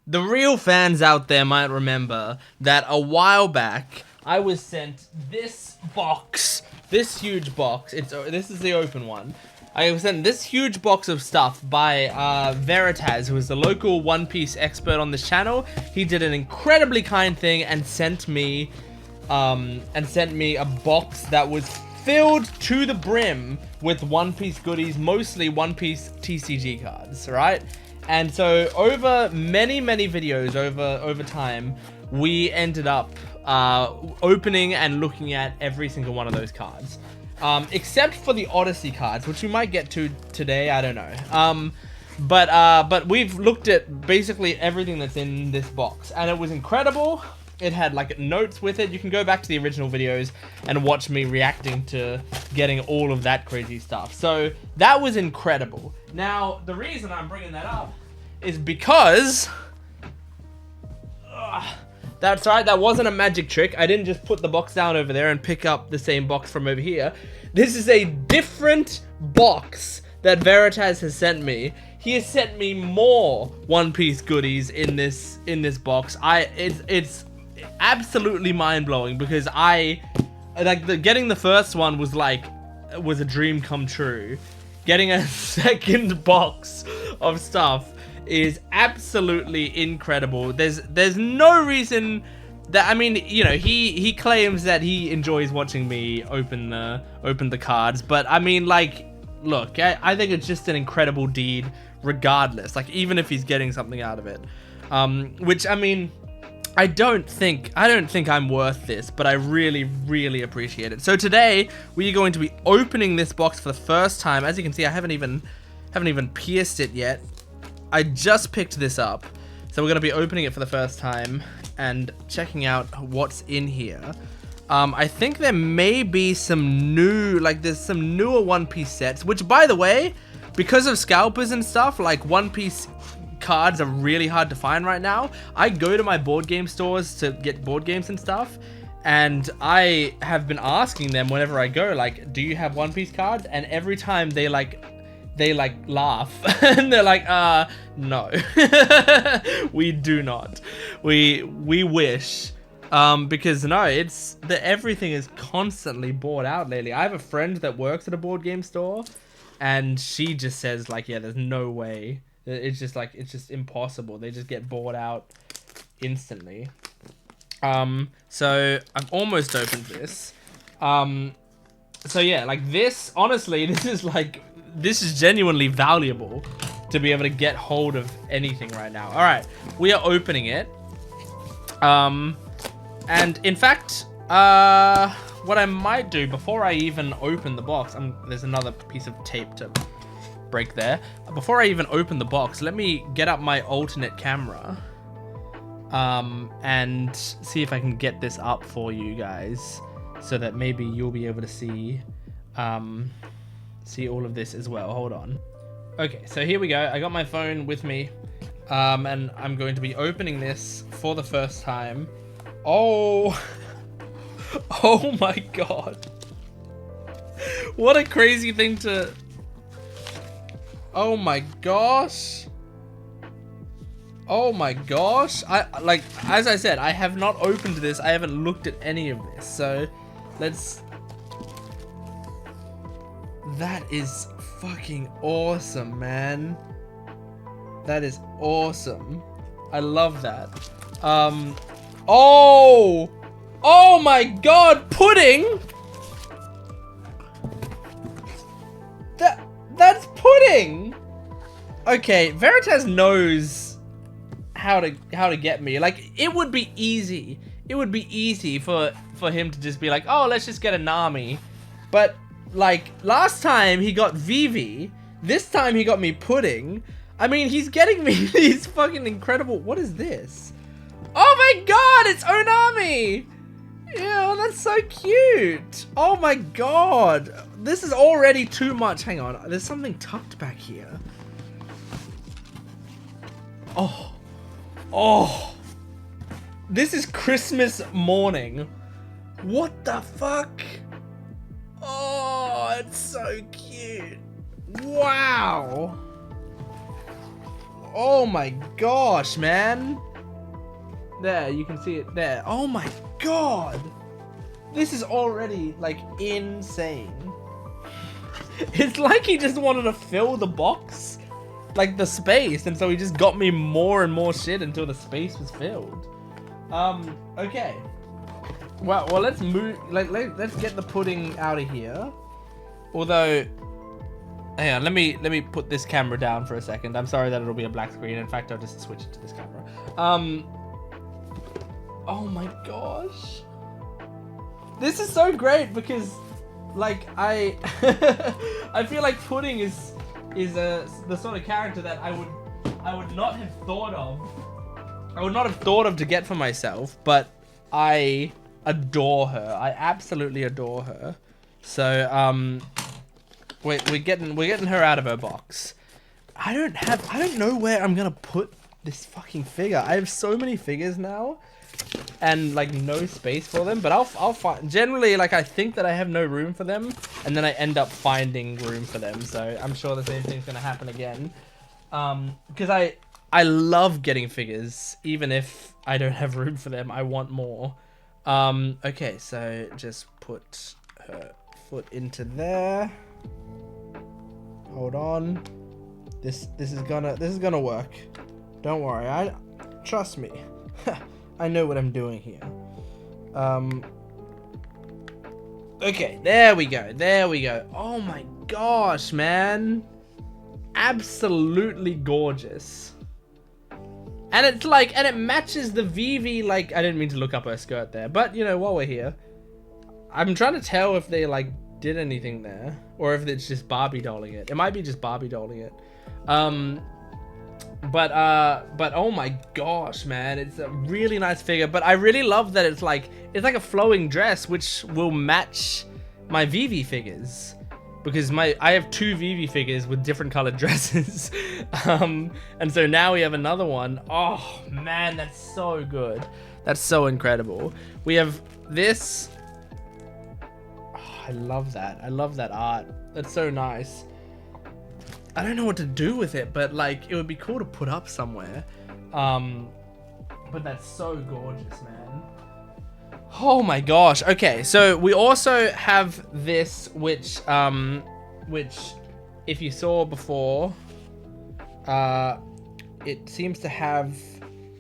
The real fans out there might remember that a while back, I was sent this box, this huge box. This is the open one. I was sent this huge box of stuff by Veritas, who is the local One Piece expert on this channel. He did an incredibly kind thing and sent me a box that was filled to the brim with One Piece goodies, mostly One Piece TCG cards, right? And so over many videos over time, we ended up opening and looking at every single one of those cards. Except for the Odyssey cards, which we might get to today, I don't know. But we've looked at basically everything that's in this box, and it was incredible. It had like notes with it. You can go back to the original videos and watch me reacting to getting all of that crazy stuff. So that was incredible. Now, the reason I'm bringing that up is because... that's right, that wasn't a magic trick. I didn't just put the box down over there and pick up the same box from over here. This is a different box that Veritas has sent me. He has sent me more One Piece goodies in this box. It's absolutely mind-blowing because getting the first one was a dream come true. Getting a second box of stuff is absolutely incredible. There's no reason that, I mean, you know, he claims that he enjoys watching me open the cards, but I mean, like, look, I think it's just an incredible deed regardless, like, even if he's getting something out of it. Which, I mean, I don't think I'm worth this, but I really appreciate it. So today we are going to be opening this box for the first time. As you can see, I haven't even pierced it yet. I just picked this up, so we're gonna be opening it for the first time and checking out what's in here. I think there may be some new, there's some newer One Piece sets, which, by the way, because of scalpers and stuff, like, One Piece cards are really hard to find right now. I go to my board game stores to get board games and stuff, and I have been asking them whenever I go, like, do you have One Piece cards? And every time they laugh and they're like, no. We do not. We wish. Because no, everything is constantly bought out lately. I have a friend that works at a board game store, and she just says, like, yeah, there's no way. It's just impossible. They just get bought out instantly. So I've almost opened this. So yeah, like, this, honestly, this is genuinely valuable to be able to get hold of anything right now. All right, we are opening it. And in fact, what I might do before I even open the box, there's another piece of tape to break there. Before I even open the box, let me get up my alternate camera, and see if I can get this up for you guys, so that maybe you'll be able to see all of this as well. Hold on. Okay, so here we go. I got my phone with me, and I'm going to be opening this for the first time. Oh, oh my god. What a crazy thing to... Oh my gosh. Oh my gosh. As I said, I have not opened this. I haven't looked at any of this. So let's... That is fucking awesome, man. That is awesome. I love that. Oh! Oh my god, pudding! That's pudding! Okay, Veritas knows how to get me. Like, it would be easy. It would be easy for him to just be like, oh, let's just get a Nami. But, like, last time he got Vivi. This time he got me pudding. I mean, he's getting me these fucking incredible... What is this? Oh my god, it's Onami! Yeah, that's so cute. Oh my god. This is already too much. Hang on, there's something tucked back here. Oh. Oh. This is Christmas morning. What the fuck? Oh, it's so cute. Wow. Oh my gosh, man. There, you can see it there. Oh my god. This is already, like, insane. It's like he just wanted to fill the box, like the space, and so he just got me more and more shit until the space was filled. Okay. Well, let's move, like, let's get the pudding out of here. Although, hang on, let me put this camera down for a second. I'm sorry that it'll be a black screen. In fact, I'll just switch it to this camera. Oh my gosh. This is so great because, like, I feel like Pudding is the sort of character that I would not have thought of. I would not have thought of to get for myself, but I adore her. I absolutely adore her. So we're getting her out of her box. I don't know where I'm gonna put this fucking figure. I have so many figures now, and like no space for them. But I'll find. Generally, like I think that I have no room for them, and then I end up finding room for them. So I'm sure the same thing's gonna happen again. Because I love getting figures, even if I don't have room for them. I want more. Okay, so just put her foot into there. Hold on. This is gonna work. Don't worry. Trust me. I know what I'm doing here. Okay, there we go. There we go. Oh my gosh, man. Absolutely gorgeous. And it's like, and it matches the Vivi, like, I didn't mean to look up her skirt there, but you know, while we're here, I'm trying to tell if they like did anything there, or if it's just Barbie dolling it. It might be just Barbie dolling it. But oh my gosh, man, it's a really nice figure. But I really love that it's like a flowing dress, which will match my Vivi figures, because I have two Vivi figures with different colored dresses. And so now we have another one. Oh man, that's so good. That's so incredible. We have this. Oh, I love that. I love that art. That's so nice. I don't know what to do with it, but like it would be cool to put up somewhere. But that's so gorgeous, man. Oh my gosh. Okay, so we also have this, which if you saw before, it seems to have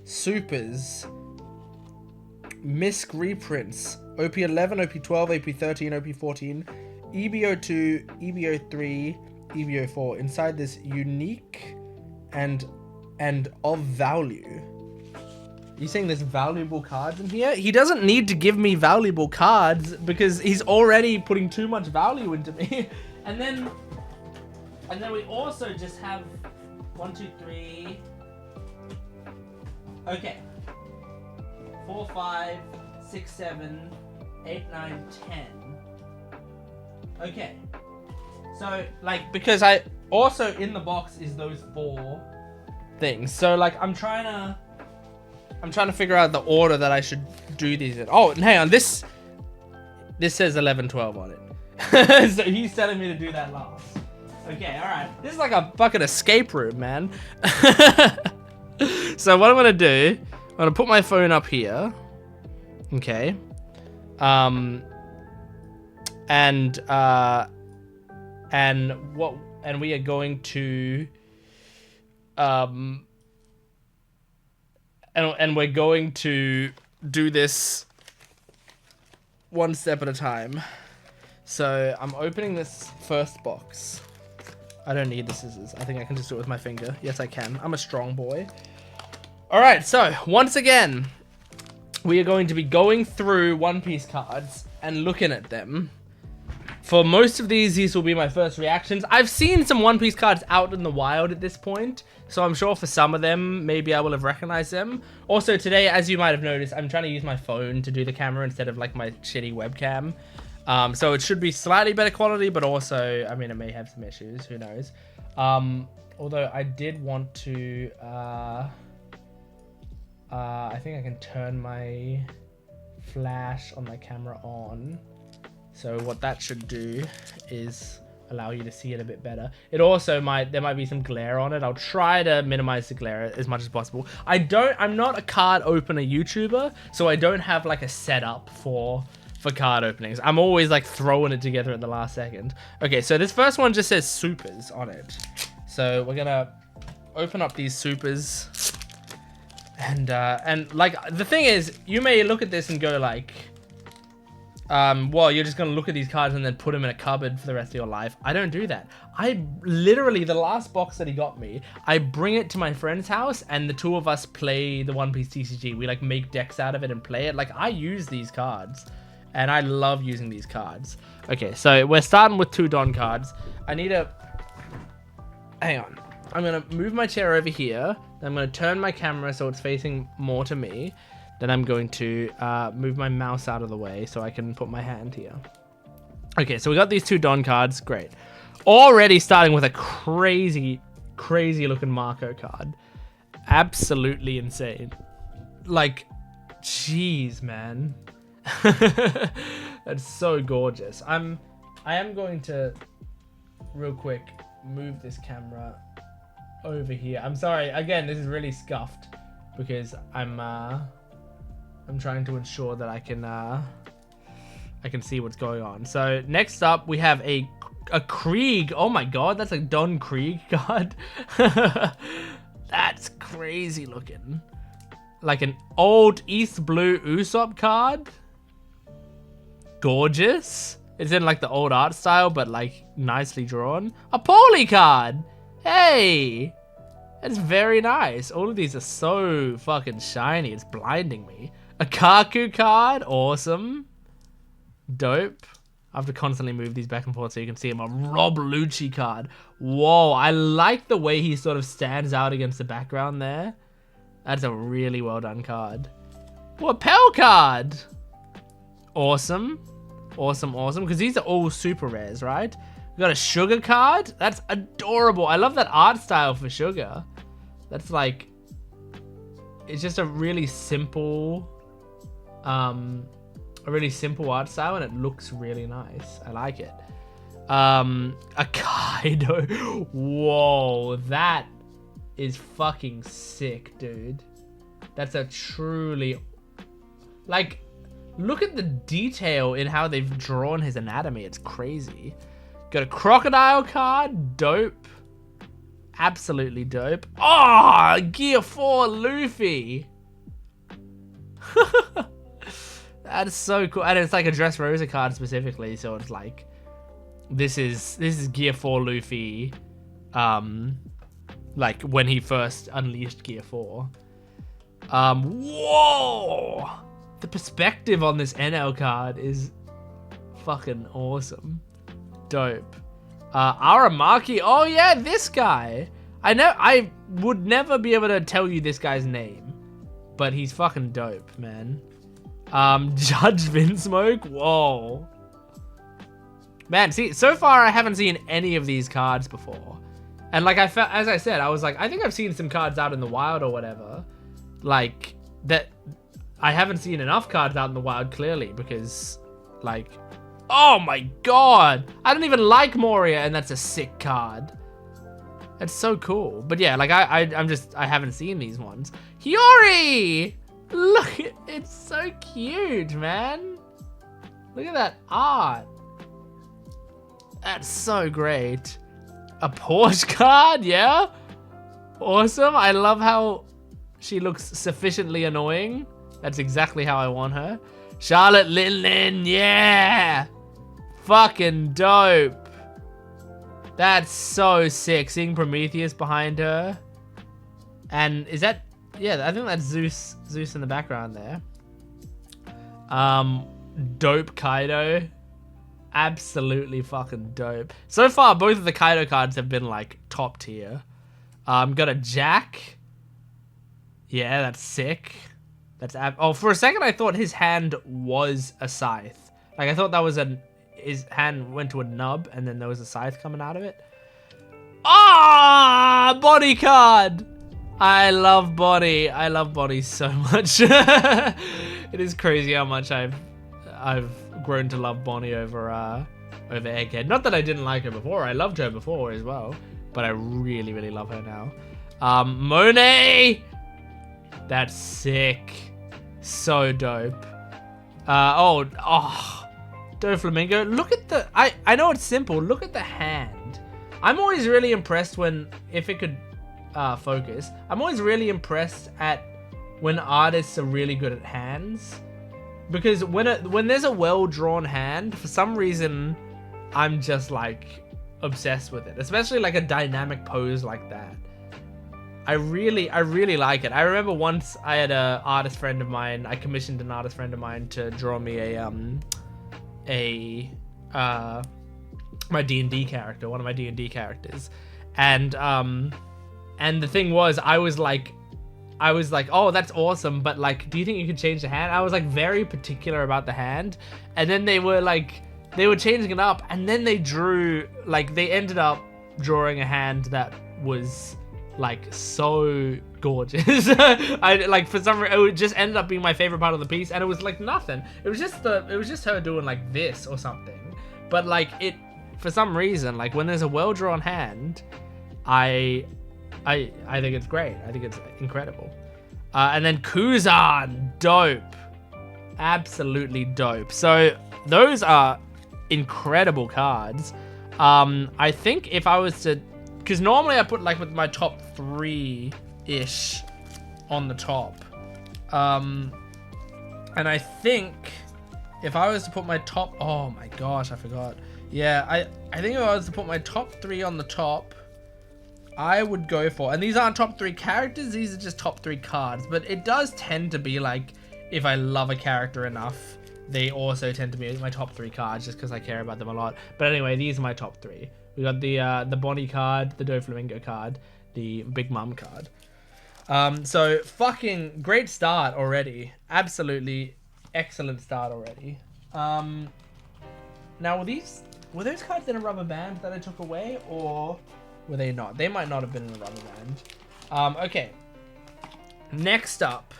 supers, misc reprints, OP11, OP12, OP13, OP14, EBO2, EBO3, EBO4 inside this unique and of value. You saying there's valuable cards in here? He doesn't need to give me valuable cards because he's already putting too much value into me. And then we also just have 1, 2, 3. Okay. 4, 5, 6, 7, 8, 9, 10. Okay. So, like, because I also in the box is those 4 things. So, like, I'm trying to figure out the order that I should do these in. Oh, hang on. This says 11, 12 on it. So he's telling me to do that last. Okay, all right. This is like a fucking escape room, man. So what I'm gonna do, I'm gonna put my phone up here. Okay. And we are going to and we're going to do this one step at a time. So I'm opening this first box. I don't need the scissors. I think I can just do it with my finger. Yes, I can. I'm a strong boy. All right, so once again, we are going to be going through One Piece cards and looking at them. For most of these will be my first reactions. I've seen some One Piece cards out in the wild at this point, so I'm sure for some of them, maybe I will have recognized them. Also today, as you might have noticed, I'm trying to use my phone to do the camera instead of like my shitty webcam. So it should be slightly better quality, but also, I mean, it may have some issues, who knows. Although I did want to, I think I can turn my flash on my camera on. So what that should do is allow you to see it a bit better. It also there might be some glare on it. I'll try to minimize the glare as much as possible. I'm not a card opener YouTuber, so I don't have like a setup for card openings. I'm always like throwing it together at the last second. Okay, so this first one just says supers on it. So we're gonna open up these supers. And like, the thing is, you may look at this and go like, well, you're just gonna look at these cards and then put them in a cupboard for the rest of your life. I don't do that. I literally, the last box that he got me, I bring it to my friend's house and the two of us play the One Piece TCG. We like make decks out of it and play it. Like, I use these cards and I love using these cards. Okay, so we're starting with 2 Don cards. I need to, hang on. I'm gonna move my chair over here. I'm gonna turn my camera so it's facing more to me. Then I'm going to move my mouse out of the way so I can put my hand here. Okay, so we got these 2 Don cards. Great. Already starting with a crazy, crazy looking Marco card. Absolutely insane. Like, jeez, man. That's so gorgeous. I am going to, real quick, move this camera over here. I'm sorry. Again, this is really scuffed because I'm trying to ensure that I can see what's going on. So next up we have a Krieg. Oh my god, that's a Don Krieg card. That's crazy looking. Like an old East Blue Usopp card. Gorgeous. It's in like the old art style, but like nicely drawn. A Poly card. Hey, that's very nice. All of these are so fucking shiny. It's blinding me. A Kaku card. Awesome. Dope. I have to constantly move these back and forth so you can see him. A Rob Lucci card. Whoa, I like the way he sort of stands out against the background there. That's a really well done card. What Pell card? Awesome. Awesome, awesome. Because these are all super rares, right? We got a Sugar card. That's adorable. I love that art style for Sugar. That's like, it's just a really simple, art style, and it looks really nice. I like it. A Kaido. Whoa, that is fucking sick, dude. That's a truly, like, look at the detail in how they've drawn his anatomy. It's crazy. Got a Crocodile card. Dope. Absolutely dope. Oh, Gear 4 Luffy. That is so cool. And it's like a Dressrosa card specifically, so it's like, this is Gear 4 Luffy, like when he first unleashed Gear 4. Whoa! The perspective on this NL card is fucking awesome. Dope. Aramaki. Oh yeah, this guy. I would never be able to tell you this guy's name, but he's fucking dope, man. Judge Vinsmoke. Whoa. Man, see, so far I haven't seen any of these cards before. And like I felt, as I said, I was like, I think I've seen some cards out in the wild or whatever. Like, that, I haven't seen enough cards out in the wild, clearly, because, like, oh my god! I don't even like Moria, and that's a sick card. That's so cool. But yeah, like, I haven't seen these ones. Hiyori! Look, it's so cute, man. Look at that art. That's so great. A Porsche card, yeah? Awesome. I love how she looks sufficiently annoying. That's exactly how I want her. Charlotte Linlin, yeah! Fucking dope. That's so sick. Seeing Prometheus behind her. And is that... Yeah, I think that's Zeus in the background there. Dope Kaido. Absolutely fucking dope. So far, both of the Kaido cards have been like top tier. Got a Jack. Yeah, that's sick. That's oh, for a second I thought his hand was a scythe. Like I thought that was his hand went to a nub and then there was a scythe coming out of it. Ah, body card. I love body. I love body so much. It is crazy how much I've grown to love Bonnie over over Egghead. Not that I didn't like her before. I loved her before as well. But I really, really love her now. Monet! That's sick. So dope. Doflamingo. Look at the... I know it's simple. Look at the hand. I'm always really impressed if it could focus. I'm always really impressed at when artists are really good at hands. Because when there's a well-drawn hand, for some reason, I'm just like obsessed with it. Especially like a dynamic pose like that. I really like it. I remember once I had a artist friend of mine. I commissioned an artist friend of mine to draw me my D&D character, one of my D&D characters, and the thing was, I was like, oh, that's awesome, but like, do you think you could change the hand? I was like very particular about the hand, and then they were changing it up, and then they ended up drawing a hand that was like so gorgeous. I like, for some reason, it just ended up being my favorite part of the piece, and it was like nothing. It was just her doing like this or something. But like, it, for some reason, like when there's a well-drawn hand, I think it's great. I think it's incredible. And then Kuzan, dope, absolutely dope. So those are incredible cards. I think if I was to, because normally I put like with my top 3-ish on the top. And I think if I was to put my top, oh my gosh, I forgot. Yeah, I think if I was to put my top 3 on the top, I would go for, and these aren't top 3 characters, these are just top 3 cards, but it does tend to be like, if I love a character enough, they also tend to be my top 3 cards just because I care about them a lot. But anyway, these are my top 3. We got the Bonnie card, the Doflamingo card, the Big Mom card. So fucking great start already. Absolutely excellent start already. Now were those cards in a rubber band that I took away, or were they not? They might not have been in a rubber band. Okay. Next up,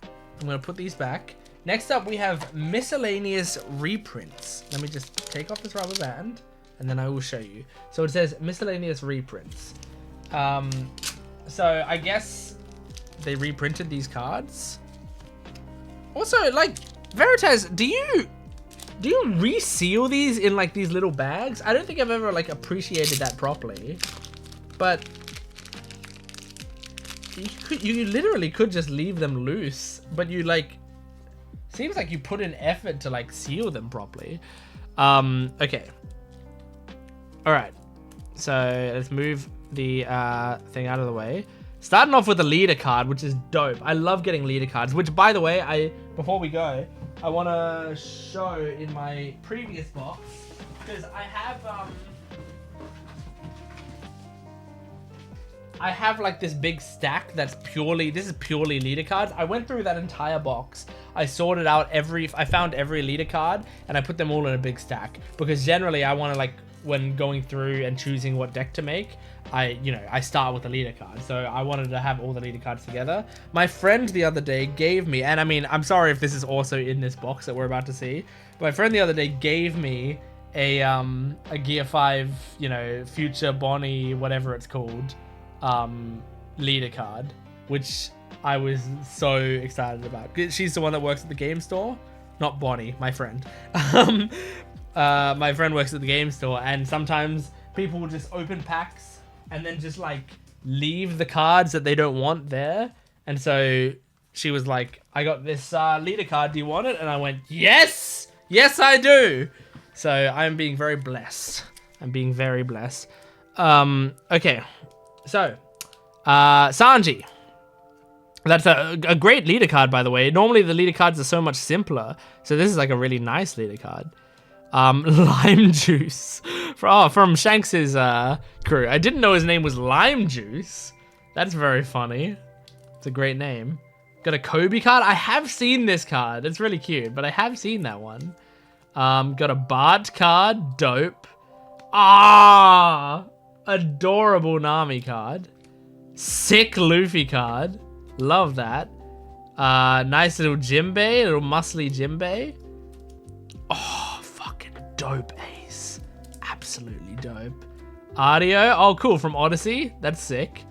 I'm gonna put these back. Next up, we have miscellaneous reprints. Let me just take off this rubber band, and then I will show you. So it says miscellaneous reprints. So I guess they reprinted these cards. Also, like, Veritas, do you reseal these in like these little bags? I don't think I've ever like appreciated that properly. But you literally could just leave them loose, but you like, seems like you put in effort to like seal them properly. Okay. All right. So let's move the thing out of the way. Starting off with the leader card, which is dope. I love getting leader cards, which, by the way, before we go, I want to show in my previous box, because I have like this big stack that's purely, this is purely leader cards. I went through that entire box. I sorted out I found every leader card, and I put them all in a big stack, because generally I want to, like, when going through and choosing what deck to make, I start with the leader card. So I wanted to have all the leader cards together. My friend the other day gave me, and I mean, I'm sorry if this is also in this box that we're about to see, but my friend the other day gave me a Gear 5, future Bonnie, whatever it's called, leader card, which I was so excited about. She's the one that works at the game store, not Bonnie, my friend. My friend works at the game store, and sometimes people will just open packs and then just like leave the cards that they don't want there. And so she was like, I got this leader card, do you want it? And I went, yes I do. So I'm being very blessed. Okay, so Sanji, that's a great leader card, by the way. Normally the leader cards are so much simpler, so this is like a really nice leader card. Lime Juice from Shanks's crew. I didn't know his name was Lime Juice. That's very funny. It's a great name. Got a Kobe card. I have seen this card. It's really cute, but I have seen that one. Got a Bart card. Dope. Adorable Nami card. Sick Luffy card. Love that. Nice little Jimbei, little muscly Jimbei. Dope ace. dope. Argh, oh cool, from Odyssey. That's sick.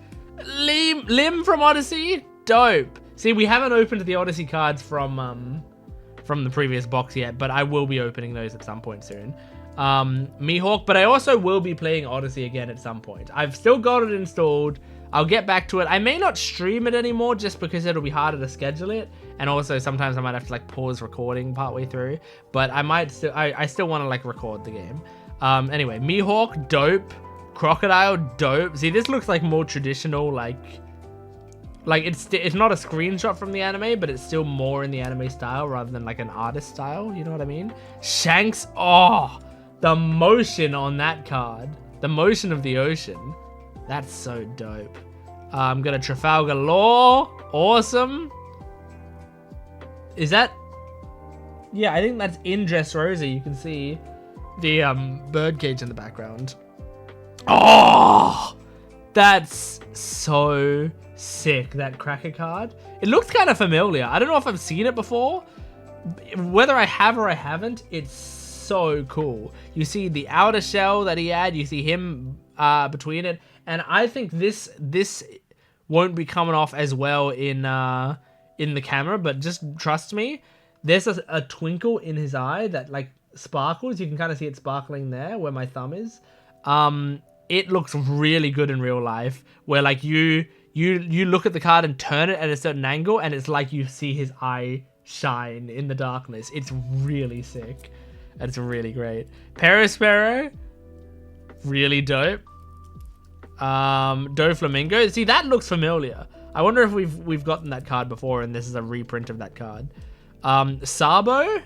Lim from Odyssey, dope. See, we haven't opened the Odyssey cards from the previous box yet, but I will be opening those at some point soon. Mihawk, but I also will be playing Odyssey again at some point. I've still got it installed. I'll get back to it. I may not stream it anymore just because it'll be harder to schedule it. And also sometimes I might have to like pause recording partway through, but I might still, I still want to like record the game. Anyway, Mihawk, dope. Crocodile, dope. See, this looks like more traditional, like it's not a screenshot from the anime, but it's still more in the anime style rather than like an artist style. You know what I mean? Shanks, oh, the motion on that card, the motion of the ocean. That's so dope. I'm gonna Trafalgar Law. Awesome. Is that? Yeah, I think that's in Dressrosa. You can see the birdcage in the background. Oh, that's so sick. That Cracker card. It looks kind of familiar. I don't know if I've seen it before. Whether I have or I haven't, it's so cool. You see the outer shell that he had. You see him between it. And I think this won't be coming off as well in the camera, but just trust me, there's a twinkle in his eye that like sparkles. You can kind of see it sparkling there where my thumb is. It looks really good in real life, where like you look at the card and turn it at a certain angle, and it's like you see his eye shine in the darkness. It's really sick. It's really great. Perisparrow, really dope. Doflamingo. See, that looks familiar. I wonder if we've gotten that card before and this is a reprint of that card. Sabo,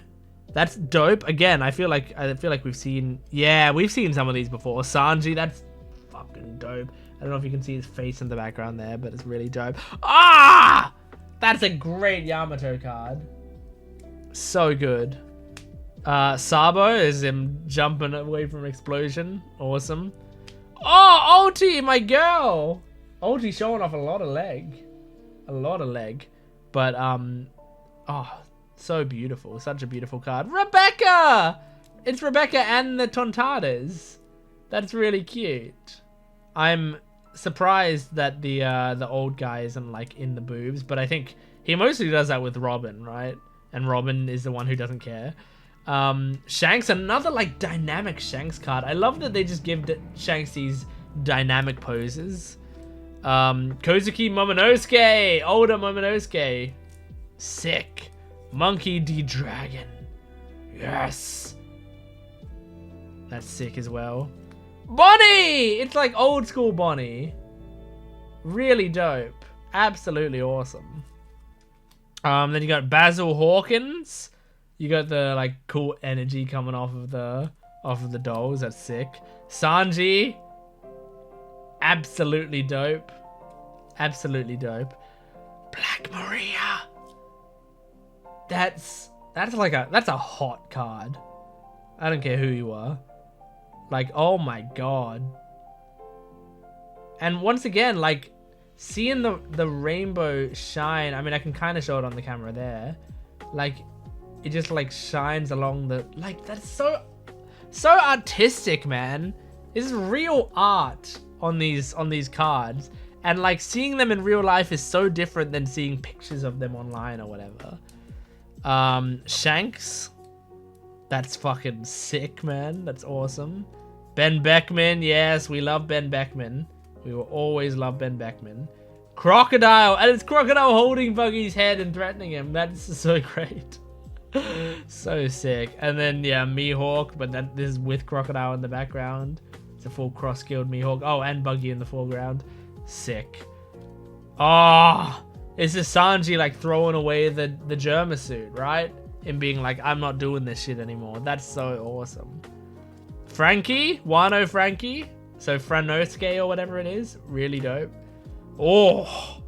that's dope. Again, I feel like we've seen some of these before. Sanji, that's fucking dope. I don't know if you can see his face in the background there, but it's really dope. Ah! That's a great Yamato card. So good. Sabo is him jumping away from an explosion. Awesome. Oh, Ulti, my girl. Ulti showing off a lot of leg. But, oh, so beautiful. Such a beautiful card. Rebecca! It's Rebecca and the Tontadas. That's really cute. I'm surprised that the old guy isn't, like, in the boobs, but I think he mostly does that with Robin, right? And Robin is the one who doesn't care. Shanks, another like dynamic Shanks card. I love that they just give Shanks these dynamic poses. Kozuki Momonosuke, older Momonosuke, sick. Monkey D Dragon, yes, that's sick as well. Bonnie, it's like old school Bonnie, really dope, absolutely awesome. Then you got Basil Hawkins. You got the like cool energy coming off of the dolls. That's sick. Sanji, absolutely dope. Absolutely dope. Black Maria. That's a hot card. I don't care who you are. Like, oh my god. And once again, like seeing the rainbow shine. I mean, I can kind of show it on the camera there. Like, it just like shines along the, like, that's so artistic, man. This is real art on these cards, and like seeing them in real life is so different than seeing pictures of them online or whatever. Shanks, that's fucking sick, man. That's awesome. Ben Beckman, yes, we love Ben Beckman. We will always love Ben Beckman. Crocodile, and it's Crocodile holding Buggy's head and threatening him. That's so great. So sick. And then yeah, Mihawk, but this is with Crocodile in the background. It's a full cross-skilled Mihawk. Oh, and Buggy in the foreground. Sick. Oh, it's just Sanji like throwing away the Germa suit, right? And being like, I'm not doing this shit anymore. That's so awesome. Frankie, Wano Frankie. So Franosuke or whatever it is. Really dope. Oh,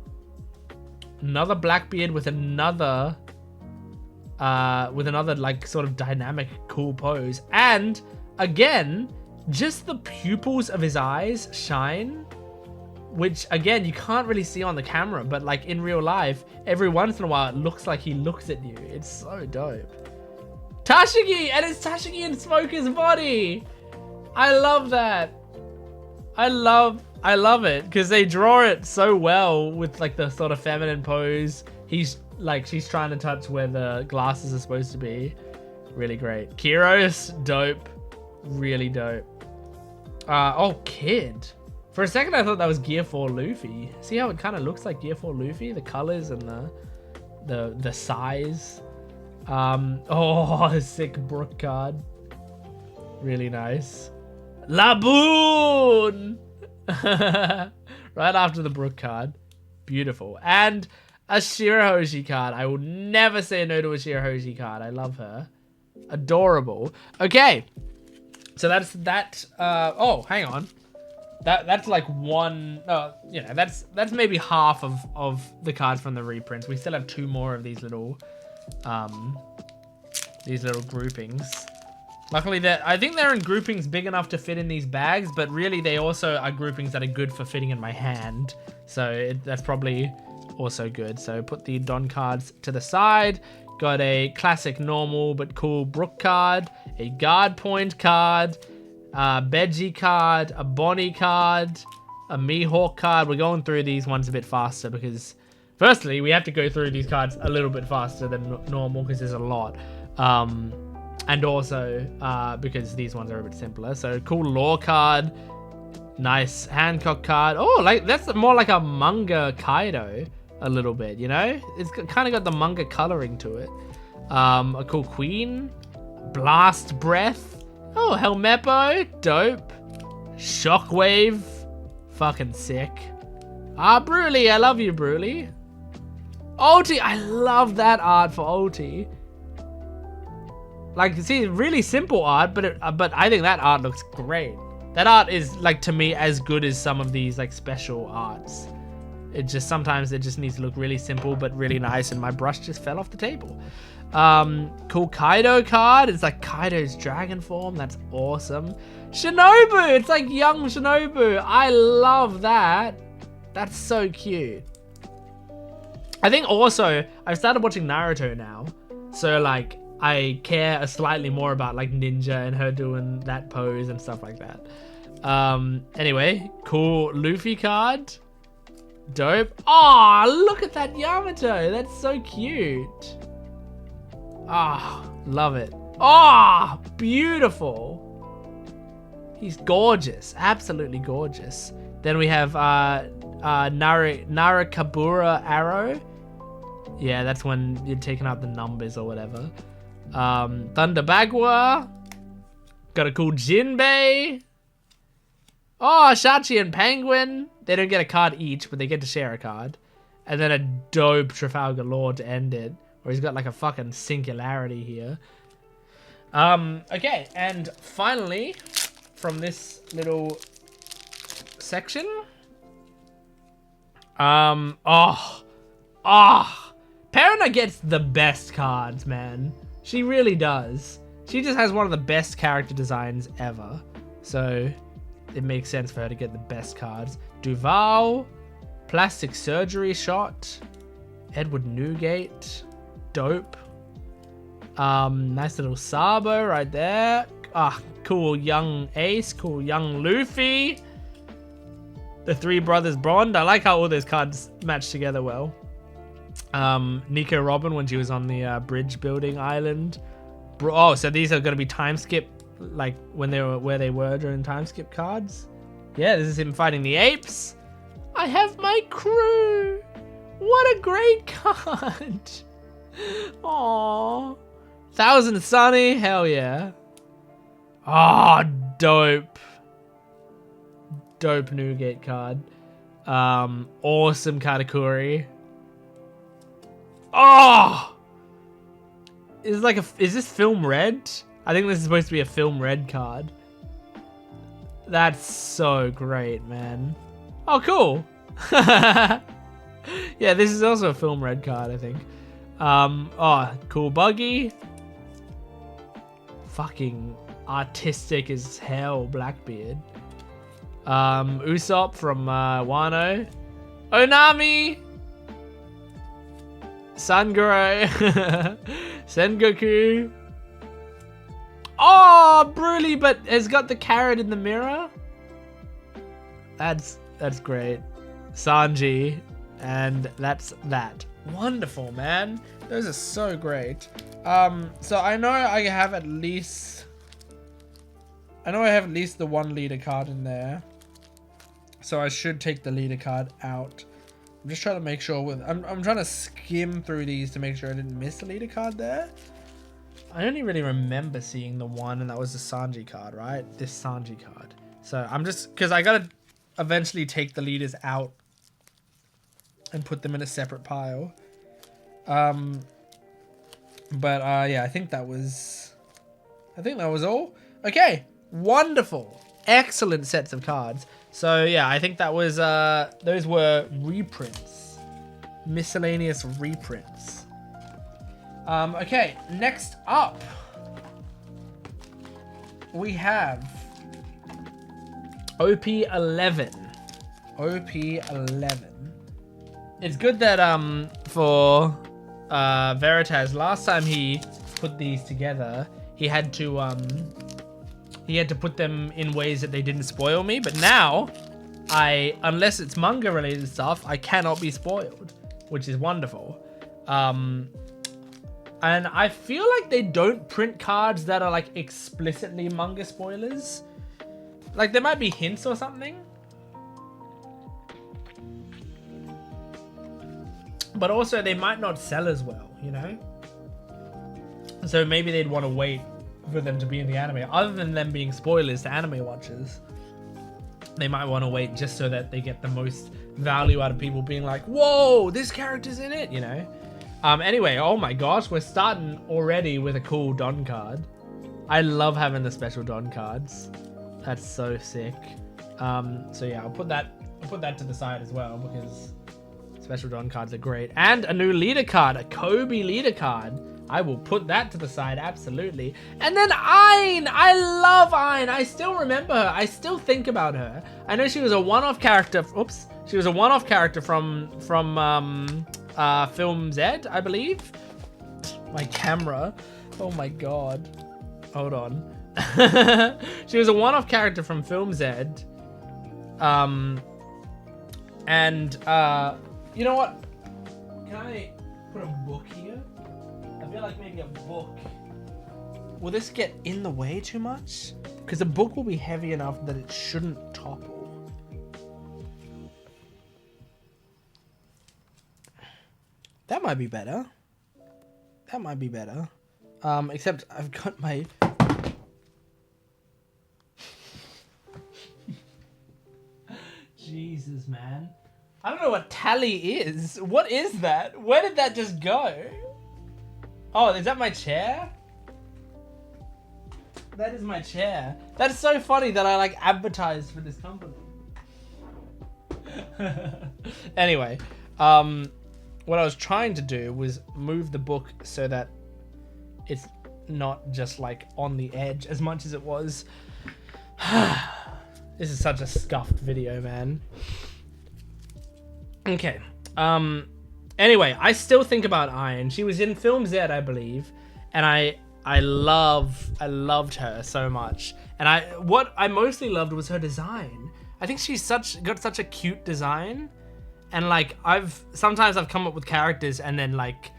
another Blackbeard with another like sort of dynamic cool pose, and again just the pupils of his eyes shine, which again you can't really see on the camera, but like in real life every once in a while it looks like he looks at you. It's so dope. Tashigi, and it's Tashigi in Smoker's body. I love that. I love it because they draw it so well with like the sort of feminine pose. She's trying to touch where the glasses are supposed to be. Really great. Kyros, dope. Really dope. Oh, Kid. For a second I thought that was Gear 4 Luffy. See how it kind of looks like Gear 4 Luffy? The colors and the size. Oh, sick Brook card. Really nice. Laboon! Right after the Brook card. Beautiful. And a Shirahoshi card. I will never say no to a Shirahoshi card. I love her. Adorable. Okay. So that's that. Oh, hang on. That's like one. You know, that's maybe half of the cards from the reprints. We still have 2 more of these little groupings. Luckily, I think they're in groupings big enough to fit in these bags, but really they also are groupings that are good for fitting in my hand. So that's probably also good. So put the Don cards to the side. Got a classic normal but cool Brook card, a guard point card, a Beji card, a Bonnie card, a Mihawk card. We're going through these ones a bit faster because firstly, we have to go through these cards a little bit faster than normal because there's a lot. And also because these ones are a bit simpler. So cool Law card, nice Hancock card. Oh, like that's more like a manga Kaido a little bit, you know? It's kind of got the manga coloring to it. A cool Queen, Blast Breath. Oh, Helmeppo, dope. Shockwave, fucking sick. Broly, I love you, Broly. Ulti, I love that art for Ulti. Like, see, really simple art, but I think that art looks great. That art is, like, to me, as good as some of these, like, special arts. Sometimes it just needs to look really simple, but really nice, and my brush just fell off the table. Cool Kaido card. It's like Kaido's dragon form. That's awesome. Shinobu, it's like young Shinobu. I love that. That's so cute. I think also, I've started watching Naruto now, so, like, I care slightly more about like Ninja and her doing that pose and stuff like that. Anyway, cool Luffy card. Dope. Oh, look at that Yamato. That's so cute. Ah, love it. Ah, beautiful. He's gorgeous. Absolutely gorgeous. Then we have Narakabura arrow. Yeah, that's when you're taking out the numbers or whatever. Thunder Bagua. Got a cool Jinbei. Oh, Shachi and Penguin. They don't get a card each, but they get to share a card. And then a dope Trafalgar Law to end it. Where he's got like a fucking singularity here. Okay, and finally, from this little section. Perina gets the best cards, man. She really does. She just has one of the best character designs ever. So it makes sense for her to get the best cards. Duval, Plastic Surgery Shot, Edward Newgate, dope. Nice little Sabo right there. Cool young Ace, cool young Luffy. The Three Brothers Bond. I like how all those cards match together well. Nico Robin when she was on the bridge building island. Oh, so these are going to be time skip, like when they were where they were during time skip cards. Yeah, this is him fighting the apes. I have my crew. What a great card. Aww. Thousand Sunny, hell yeah. Oh, dope. Dope Newgate card. Awesome Katakuri. Oh! Is this film red? I think this is supposed to be a film red card. That's so great, man. Oh, cool. Yeah, this is also a film red card, I think. Oh, cool Buggy. Fucking artistic as hell, Blackbeard. Usopp from Wano. Onami. Sangoro. Sengoku. Oh, Broly, but has got the carrot in the mirror. That's great. Sanji, and that's that. Wonderful, man. Those are so great. So I know I have at least the one leader card in there. So I should take the leader card out. I'm just trying to make sure I'm trying to skim through these to make sure I didn't miss the leader card there. I only really remember seeing the one, and that was the Sanji card, right? This Sanji card. So I'm just, because I gotta eventually take the leaders out and put them in a separate pile. Yeah, I think that was all. Okay, wonderful, excellent sets of cards. So yeah, I think that was those were reprints, miscellaneous reprints. Okay, next up we have OP11. OP11. It's good that for Veritas, last time he put these together, he had to put them in ways that they didn't spoil me, but now unless it's manga related stuff, I cannot be spoiled, which is wonderful. And I feel like they don't print cards that are like explicitly manga spoilers. Like there might be hints or something. But also they might not sell as well, you know? So maybe they'd want to wait for them to be in the anime. Other than them being spoilers to anime watchers, they might want to wait just so that they get the most value out of people being like, whoa, this character's in it, you know? Anyway, oh my gosh, we're starting already with a cool Don card. I love having the special Don cards. That's so sick. So yeah, I'll put that to the side as well because special Don cards are great. And a new leader card, a Kobe leader card. I will put that to the side, absolutely. And then Ayn! I love Ayn! I still remember her. I still think about her. I know she was a one-off character. Oops. She was a one-off character from Film Z, I believe. My camera. Oh my god. Hold on. She was a one-off character from Film Z. You know what? Can I put a book here? I feel like maybe a book. Will this get in the way too much? Because a book will be heavy enough that it shouldn't topple. That might be better. That might be better. Except I've got my... Jesus, man. I don't know what tally is. What is that? Where did that just go? Oh, is that my chair? That is my chair. That is so funny that I like advertised for this company. Anyway, what I was trying to do was move the book so that it's not just like on the edge as much as it was. This is such a scuffed video, man. Okay. Anyway, I still think about Ayn. She was in Film Z, I believe, and I loved her so much. And what I mostly loved was her design. I think she's got such a cute design. And like sometimes I've come up with characters and then like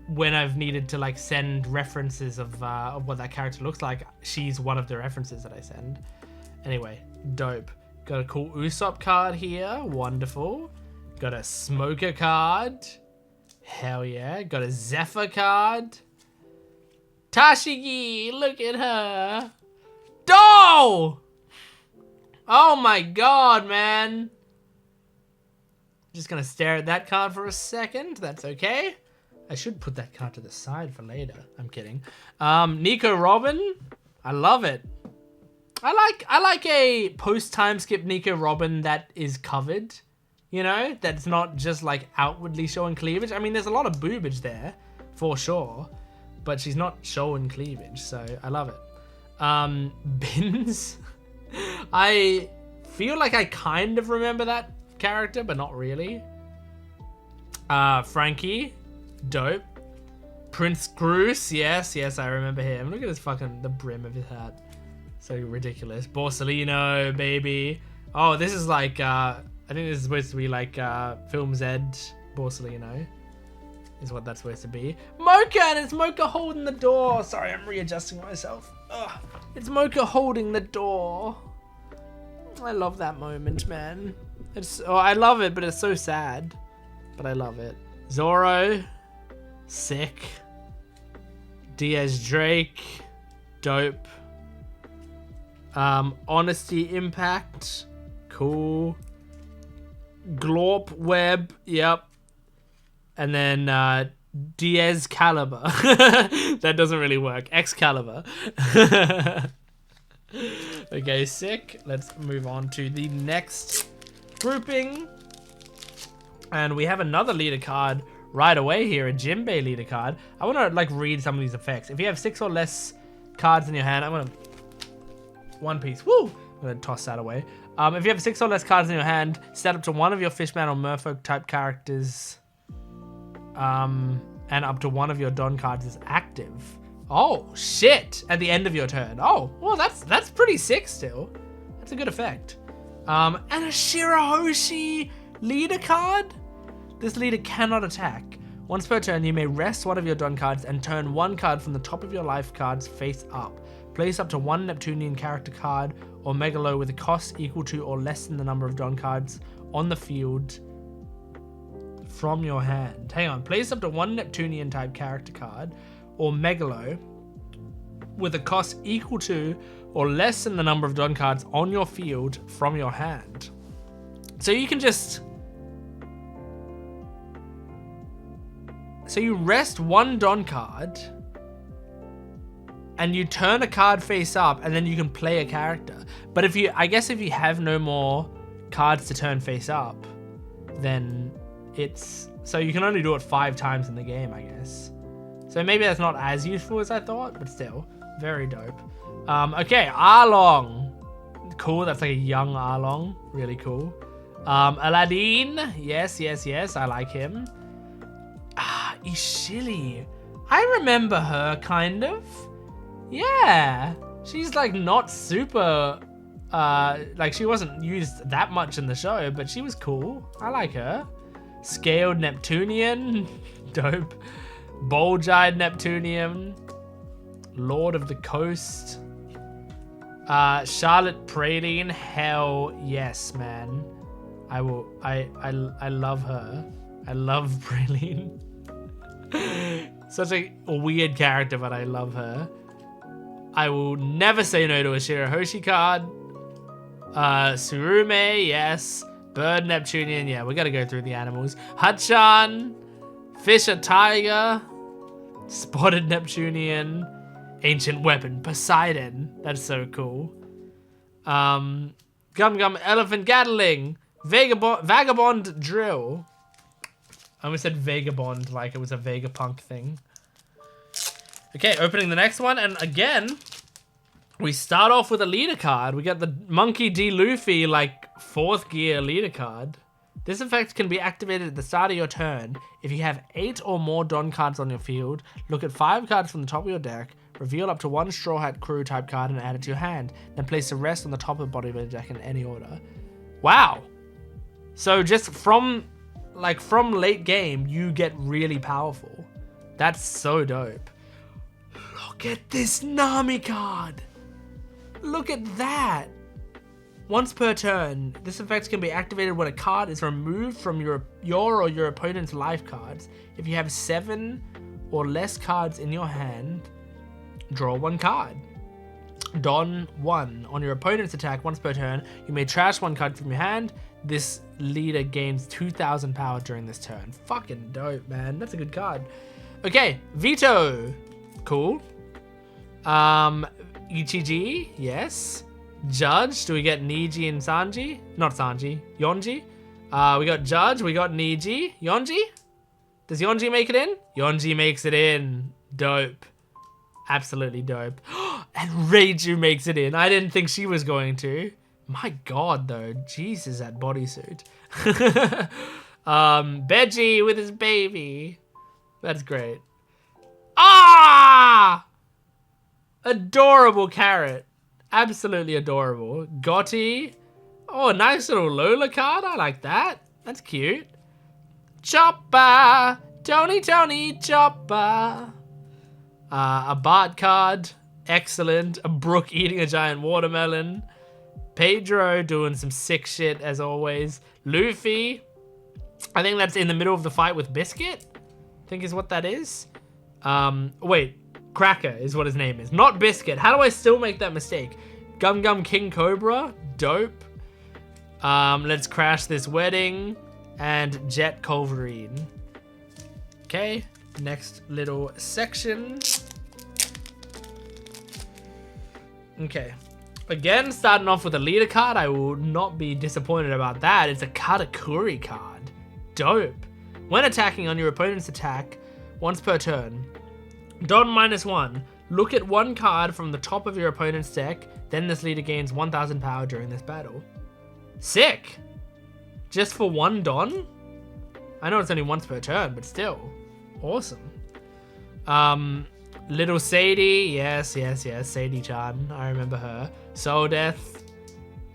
when I've needed to like send references of what that character looks like, she's one of the references that I send. Anyway, dope. Got a cool Usopp card here. Wonderful. Got a Smoker card. Hell yeah. Got a Zephyr card. Tashigi, look at her. Do! Oh my god, man. Just gonna stare at that card for a second. That's okay. I should put that card to the side for later. I'm kidding. Nico Robin. I love it. I like a post-time skip Nico Robin that is covered. You know? That's not just like outwardly showing cleavage. I mean, there's a lot of boobage there, for sure. But she's not showing cleavage, so I love it. Bins. I feel like I kind of remember that character, but not really. Frankie. Dope. Prince Groose, yes, I remember him. Look at his fucking, the brim of his hat. So ridiculous. Borsalino, baby. Oh, this is like, I think this is supposed to be like Film Z Borsalino. Is what that's supposed to be. Mocha, and it's Mocha holding the door. Sorry, I'm readjusting myself. Ugh. It's Mocha holding the door. I love that moment, man. I love it, but it's so sad. But I love it. Zoro, sick. Diaz Drake, dope. Honesty Impact, cool. Glorp Web, yep. And then Diaz Caliber. That doesn't really work. Excalibur. Okay, sick. Let's move on to the next grouping. And we have another leader card right away here, a Jinbei leader card. I want to like read some of these effects. If you have 6 or less cards in your hand, I'm going to... One Piece, woo! I'm going to toss that away. If you have 6 or less cards in your hand, set up to one of your Fishman or Merfolk type characters. And up to one of your Don cards is active. Oh, shit! At the end of your turn. Oh, well, that's pretty sick still. That's a good effect. And a Shirahoshi leader card? This leader cannot attack. Once per turn, you may rest one of your Don cards and turn one card from the top of your life cards face up. Place up to one Neptunian character card or Megalo with a cost equal to or less than the number of Don cards on the field from your hand. Hang on. Place up to one Neptunian type character card or Megalo with a cost equal to or less than the number of Don cards on your field from your hand. So you can just... So you rest one Don card and you turn a card face up and then you can play a character. But if you, I guess if you have no more cards to turn face up, then it's, so you can only do it 5 times in the game, I guess. So maybe that's not as useful as I thought, but still, very dope. Okay, Arlong. Cool, that's like a young Arlong. Really cool. Aladdin. Yes, I like him. Ah, Ishili. I remember her, kind of. Yeah. She's like not super, like she wasn't used that much in the show, but she was cool. I like her. Scaled Neptunian. Dope. Bulge-eyed Neptunian. Lord of the Coast. Charlotte Praline. Hell yes, man. I love her. I love Praline. Such a weird character, but I love her. I will never say no to a Shirahoshi card. Surume, yes. Bird Neptunian, yeah, we gotta go through the animals. Hachan, Fisher Tiger, Spotted Neptunian, Ancient Weapon, Poseidon. That's so cool. Gum Gum Elephant Gatling, Vagabond Drill. I almost said Vagabond like it was a Vegapunk thing. Okay, opening the next one, and again, we start off with a leader card. We got the Monkey D. Luffy, like, 4th gear leader card. This effect can be activated at the start of your turn. If you have 8 or more Don cards on your field, look at 5 cards from the top of your deck, reveal up to one Straw Hat Crew type card and add it to your hand. Then place the rest on the top of the body of your deck in any order. Wow! So just from late game, you get really powerful. That's so dope. Look at this Nami card. Look at that. Once per turn, this effect can be activated when a card is removed from your or your opponent's life cards. If you have 7 or less cards in your hand, draw 1 card. Don 1. On your opponent's attack once per turn, you may trash 1 card from your hand. This leader gains 2,000 power during this turn. Fucking dope, man. That's a good card. Okay, Vito. Cool. Ichiji, yes. Judge, do we get Niji and Sanji? Not Sanji, Yonji. We got Judge, we got Niji. Yonji? Does Yonji make it in? Yonji makes it in. Dope. Absolutely dope. And Reiju makes it in. I didn't think she was going to. My god, though. Jesus, that bodysuit. Beji with his baby. That's great. Ah! Adorable carrot. Absolutely adorable. Gotti. Oh, a nice little Lola card. I like that. That's cute. Chopper. Tony, Chopper. A Bart card. Excellent. A Brook eating a giant watermelon. Pedro doing some sick shit as always. Luffy. I think that's in the middle of the fight with Biscuit. I think is what that is. Wait. Cracker is what his name is. Not Biscuit. How do I still make that mistake? Gum Gum King Cobra. Dope. Let's crash this wedding. And Jet Culverine. Okay. Next little section. Okay. Again, starting off with a leader card. I will not be disappointed about that. It's a Katakuri card. Dope. When attacking on your opponent's attack, once per turn, Don -1. Look at one card from the top of your opponent's deck. Then this leader gains 1000 power during this battle. Sick. Just for one Don? I know it's only once per turn, but still. Awesome. Little Sadie. Yes. Sadie-chan. I remember her. Soul Death.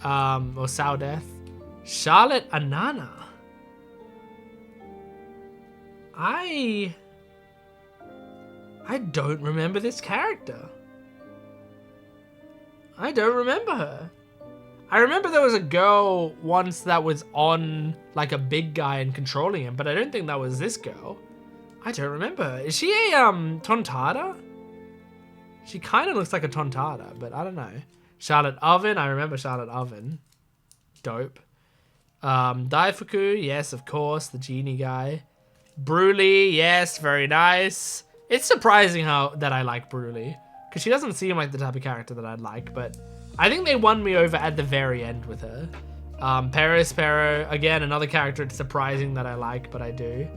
Or Soul Death. Charlotte Anana. I don't remember this character. I don't remember her. I remember there was a girl once that was on like a big guy and controlling him, but I don't think that was this girl. I don't remember her. Is she a Tontada? She kind of looks like a Tontada, but I don't know. Charlotte Oven. I remember Charlotte Oven. Dope. Daifuku. Yes, of course. The genie guy. Broly. Yes, very nice. It's surprising that I like Broly, because she doesn't seem like the type of character that I'd like, but I think they won me over at the very end with her. Pero, again, another character it's surprising that I like, but I do.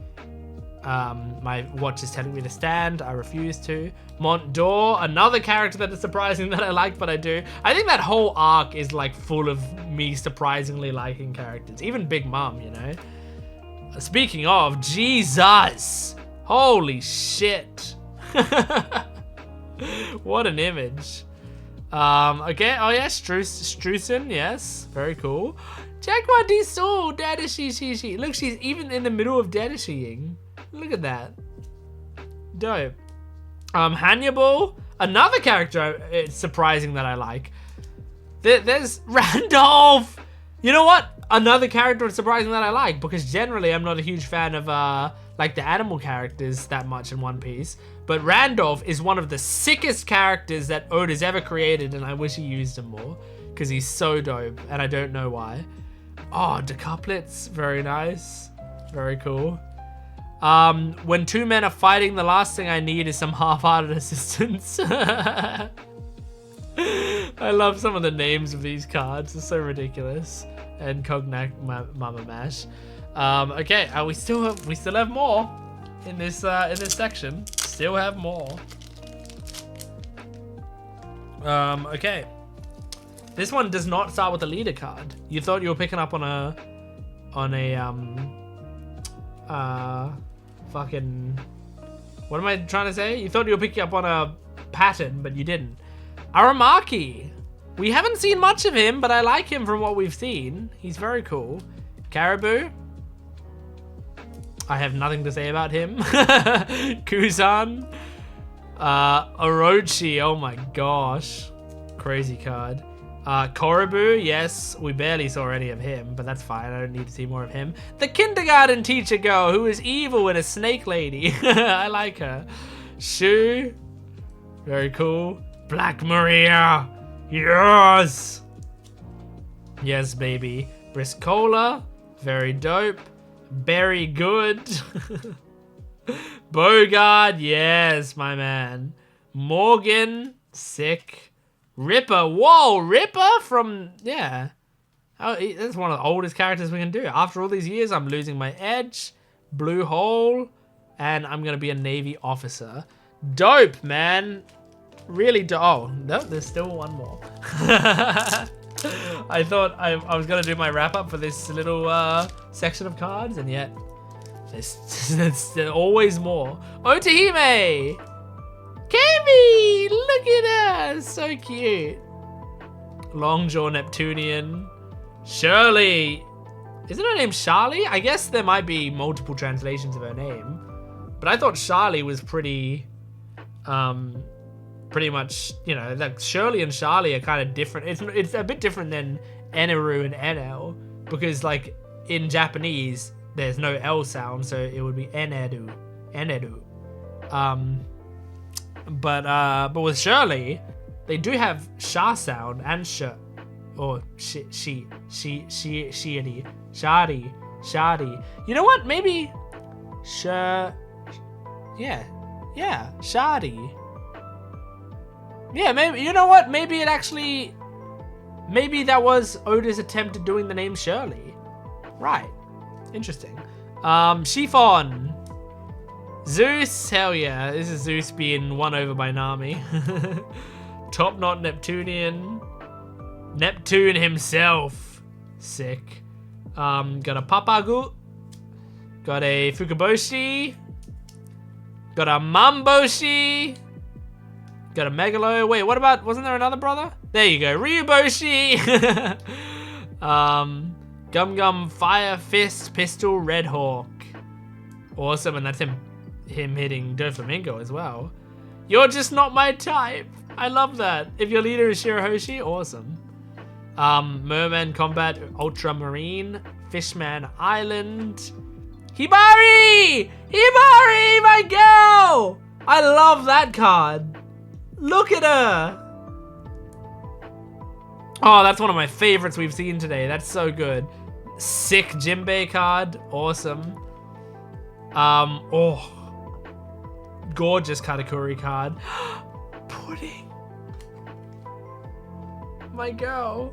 My watch is telling me to stand. I refuse to. Mont d'Or, another character that is surprising that I like, but I do. I think that whole arc is like full of me surprisingly liking characters. Even Big Mom, you know? Speaking of, Jesus! Holy shit. What an image. Okay, oh yeah, Strusen, yes, very cool. Jaguar D Soul, Dadashi. Look, she's even in the middle of Dadashiing. Look at that. Dope. Hannibal, another character it's surprising that I like. There's Randolph. You know what? Another character it's surprising that I like, because generally I'm not a huge fan of like the animal characters that much in One Piece. But Randolph is one of the sickest characters that Oda's ever created, and I wish he used him more, because he's so dope, and I don't know why. Oh, decouplets, very nice. Very cool. When two men are fighting, the last thing I need is some half-hearted assistance. I love some of the names of these cards. It's so ridiculous. And Cognac Mama Mash. Okay, we still have more in this section. Still have more. Okay. This one does not start with a leader card. You thought you were picking up on a fucking, what am I trying to say? You thought you were picking up on a pattern, but you didn't. Aramaki. We haven't seen much of him, but I like him from what we've seen. He's very cool. Caribou. I have nothing to say about him. Kuzan. Orochi. Oh my gosh. Crazy card. Koribu. Yes, we barely saw any of him, but that's fine. I don't need to see more of him. The kindergarten teacher girl who is evil and a snake lady. I like her. Shu. Very cool. Black Maria. Yes. Yes, baby. Briscola. Very dope. Very good. Bogard. Yes, my man. Morgan. Sick. Ripper. Whoa, Ripper from, yeah. Oh, that's one of the oldest characters we can do. After all these years, I'm losing my edge. Blue hole. And I'm going to be a Navy officer. Dope, man. Really dope. Oh, no, there's still one more. I thought I was going to do my wrap up for this little section of cards, and yet there's always more. Otahime! Nami! Look at her! So cute. Longjaw Neptunian. Shirley. Isn't her name Charlie? I guess there might be multiple translations of her name. But I thought Charlie was pretty much, you know, like Shirley and Charlie are kind of different. It's a bit different than Eneru and NL, because like in Japanese there's no L sound, so it would be Eneru. But with Shirley, they do have Sha sound and Sh, or Shadi. You know what? Maybe yeah, Shadi. Yeah, maybe, you know what? Maybe that was Oda's attempt at doing the name Shirley. Right. Interesting. Chiffon. Zeus, hell yeah. This is Zeus being won over by Nami. Top knot Neptunian. Neptune himself. Sick. Got a Papagu. Got a Fukaboshi. Got a Mamboshi. Got a Megalo. Wait, what about, wasn't there another brother? There you go, Ryuboshi. Gum Gum Fire Fist Pistol Red Hawk. Awesome, and that's him hitting Doflamingo as well. You're just not my type. I love that. If your leader is Shirahoshi, awesome. Merman Combat Ultramarine. Fishman Island. Hibari! Hibari, my girl! I love that card. Look at her. Oh, that's one of my favorites we've seen today. That's so good. Sick Jinbei card. Awesome. Oh. Gorgeous Katakuri card. Pudding. My girl.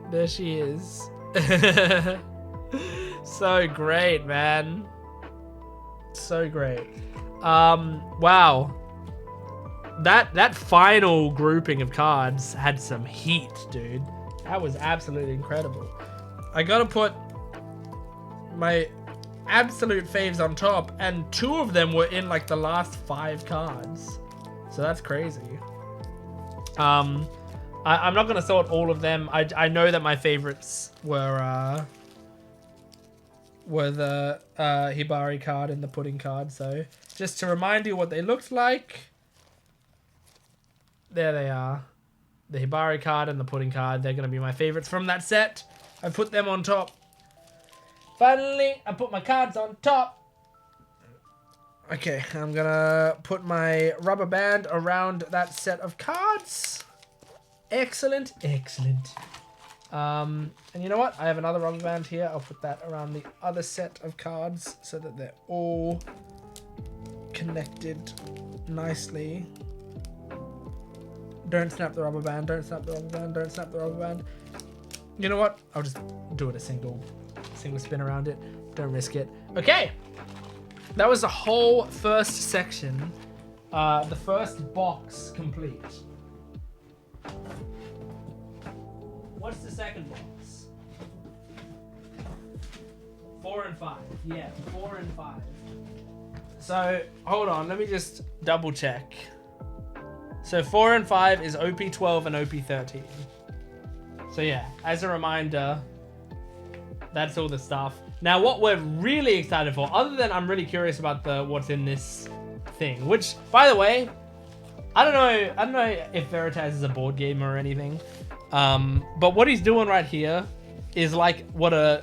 There she is. So great, man. So great. Wow. That final grouping of cards had some heat, dude. That was absolutely incredible. I gotta put my absolute faves on top, and 2 of them were in like the last 5 cards. So that's crazy. I'm not gonna sort all of them. I know that my favorites were the Hibari card and the Pudding card. So just to remind you what they looked like, there they are. The Hibari card and the Pudding card. They're gonna be my favorites from that set. I put them on top. Finally, I put my cards on top. Okay, I'm gonna put my rubber band around that set of cards. Excellent, excellent. And you know what? I have another rubber band here. I'll put that around the other set of cards so that they're all connected nicely. Don't snap the rubber band, don't snap the rubber band, don't snap the rubber band. You know what? I'll just do it a single spin around it. Don't risk it. Okay. That was the whole first section. The first box complete. What's the second box? 4 and 5. Yeah, 4 and 5. So, hold on. Let me just double check. So 4 and 5 is OP12 and OP13. So yeah, as a reminder, that's all the stuff. Now what we're really excited for, other than I'm really curious about what's in this thing, which, by the way, I don't know if Veritas is a board game or anything, but what he's doing right here is like what a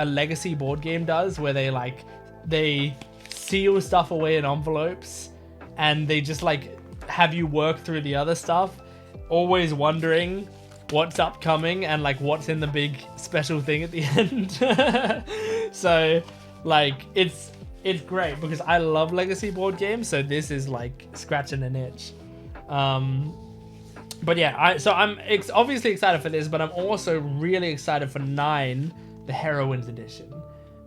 legacy board game does, where they seal stuff away in envelopes and they just like have you work through the other stuff, always wondering what's upcoming and like what's in the big special thing at the end. So like it's great because I love legacy board games, so this is like scratching an itch. But yeah, I'm obviously excited for this, but I'm also really excited for 9, the Heroines edition,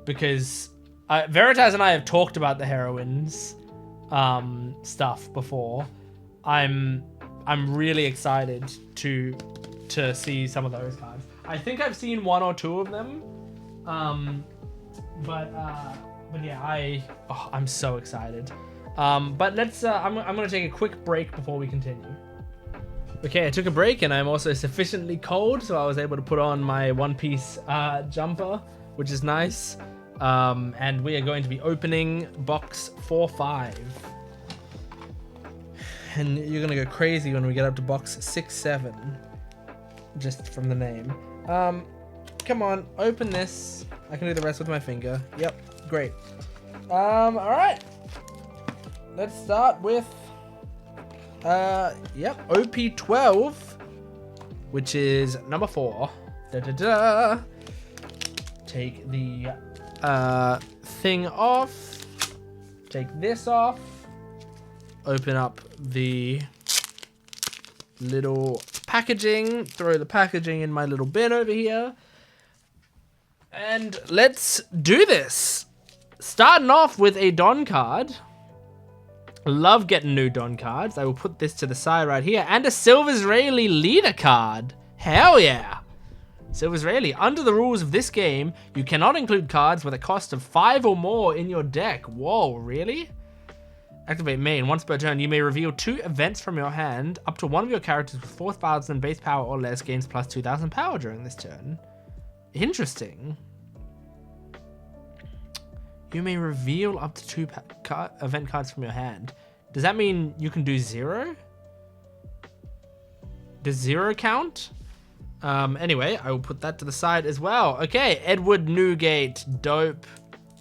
because Veritas and I have talked about the Heroines stuff before. I'm really excited to see some of those cards. I think I've seen 1 or 2 of them, but yeah, I'm so excited. But let's, I'm gonna take a quick break before we continue. Okay, I took a break and I'm also sufficiently cold, so I was able to put on my One Piece jumper, which is nice. And we are going to be opening box 4-5. And you're gonna go crazy when we get up to box 6-7, just from the name. Come on, open this. I can do the rest with my finger. Yep, great. All right. Let's start with, OP12, which is number 4. Take the thing off. Take this off. Open up the little packaging. Throw the packaging in my little bin over here. And let's do this. Starting off with a Don card. Love getting new Don cards. I will put this to the side right here. And a Silver Israeli leader card. Hell yeah. Silver Israeli. Under the rules of this game, you cannot include cards with a cost of 5 or more in your deck. Whoa, really? Activate main. Once per turn, you may reveal 2 events from your hand. Up to one of your characters with 4,000 base power or less gains plus 2,000 power during this turn. Interesting. You may reveal up to 2 event cards from your hand. Does that mean you can do 0? Does 0 count? Anyway, I will put that to the side as well. Okay, Edward Newgate, dope.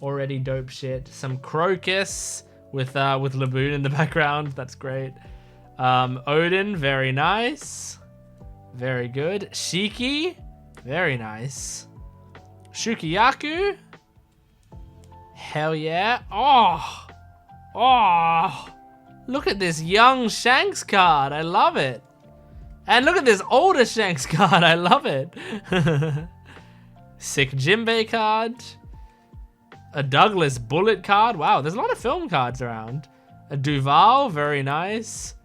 Already dope shit. Some Crocus with Laboon in the background. That's great. Odin, very nice. Very good. Shiki, very nice. Shukiyaku. Hell yeah. Oh, look at this young Shanks card. I love it. And look at this older Shanks card. I love it. Sick Jimbei card. A Douglas Bullet card. Wow, there's a lot of film cards around. A Duval, very nice.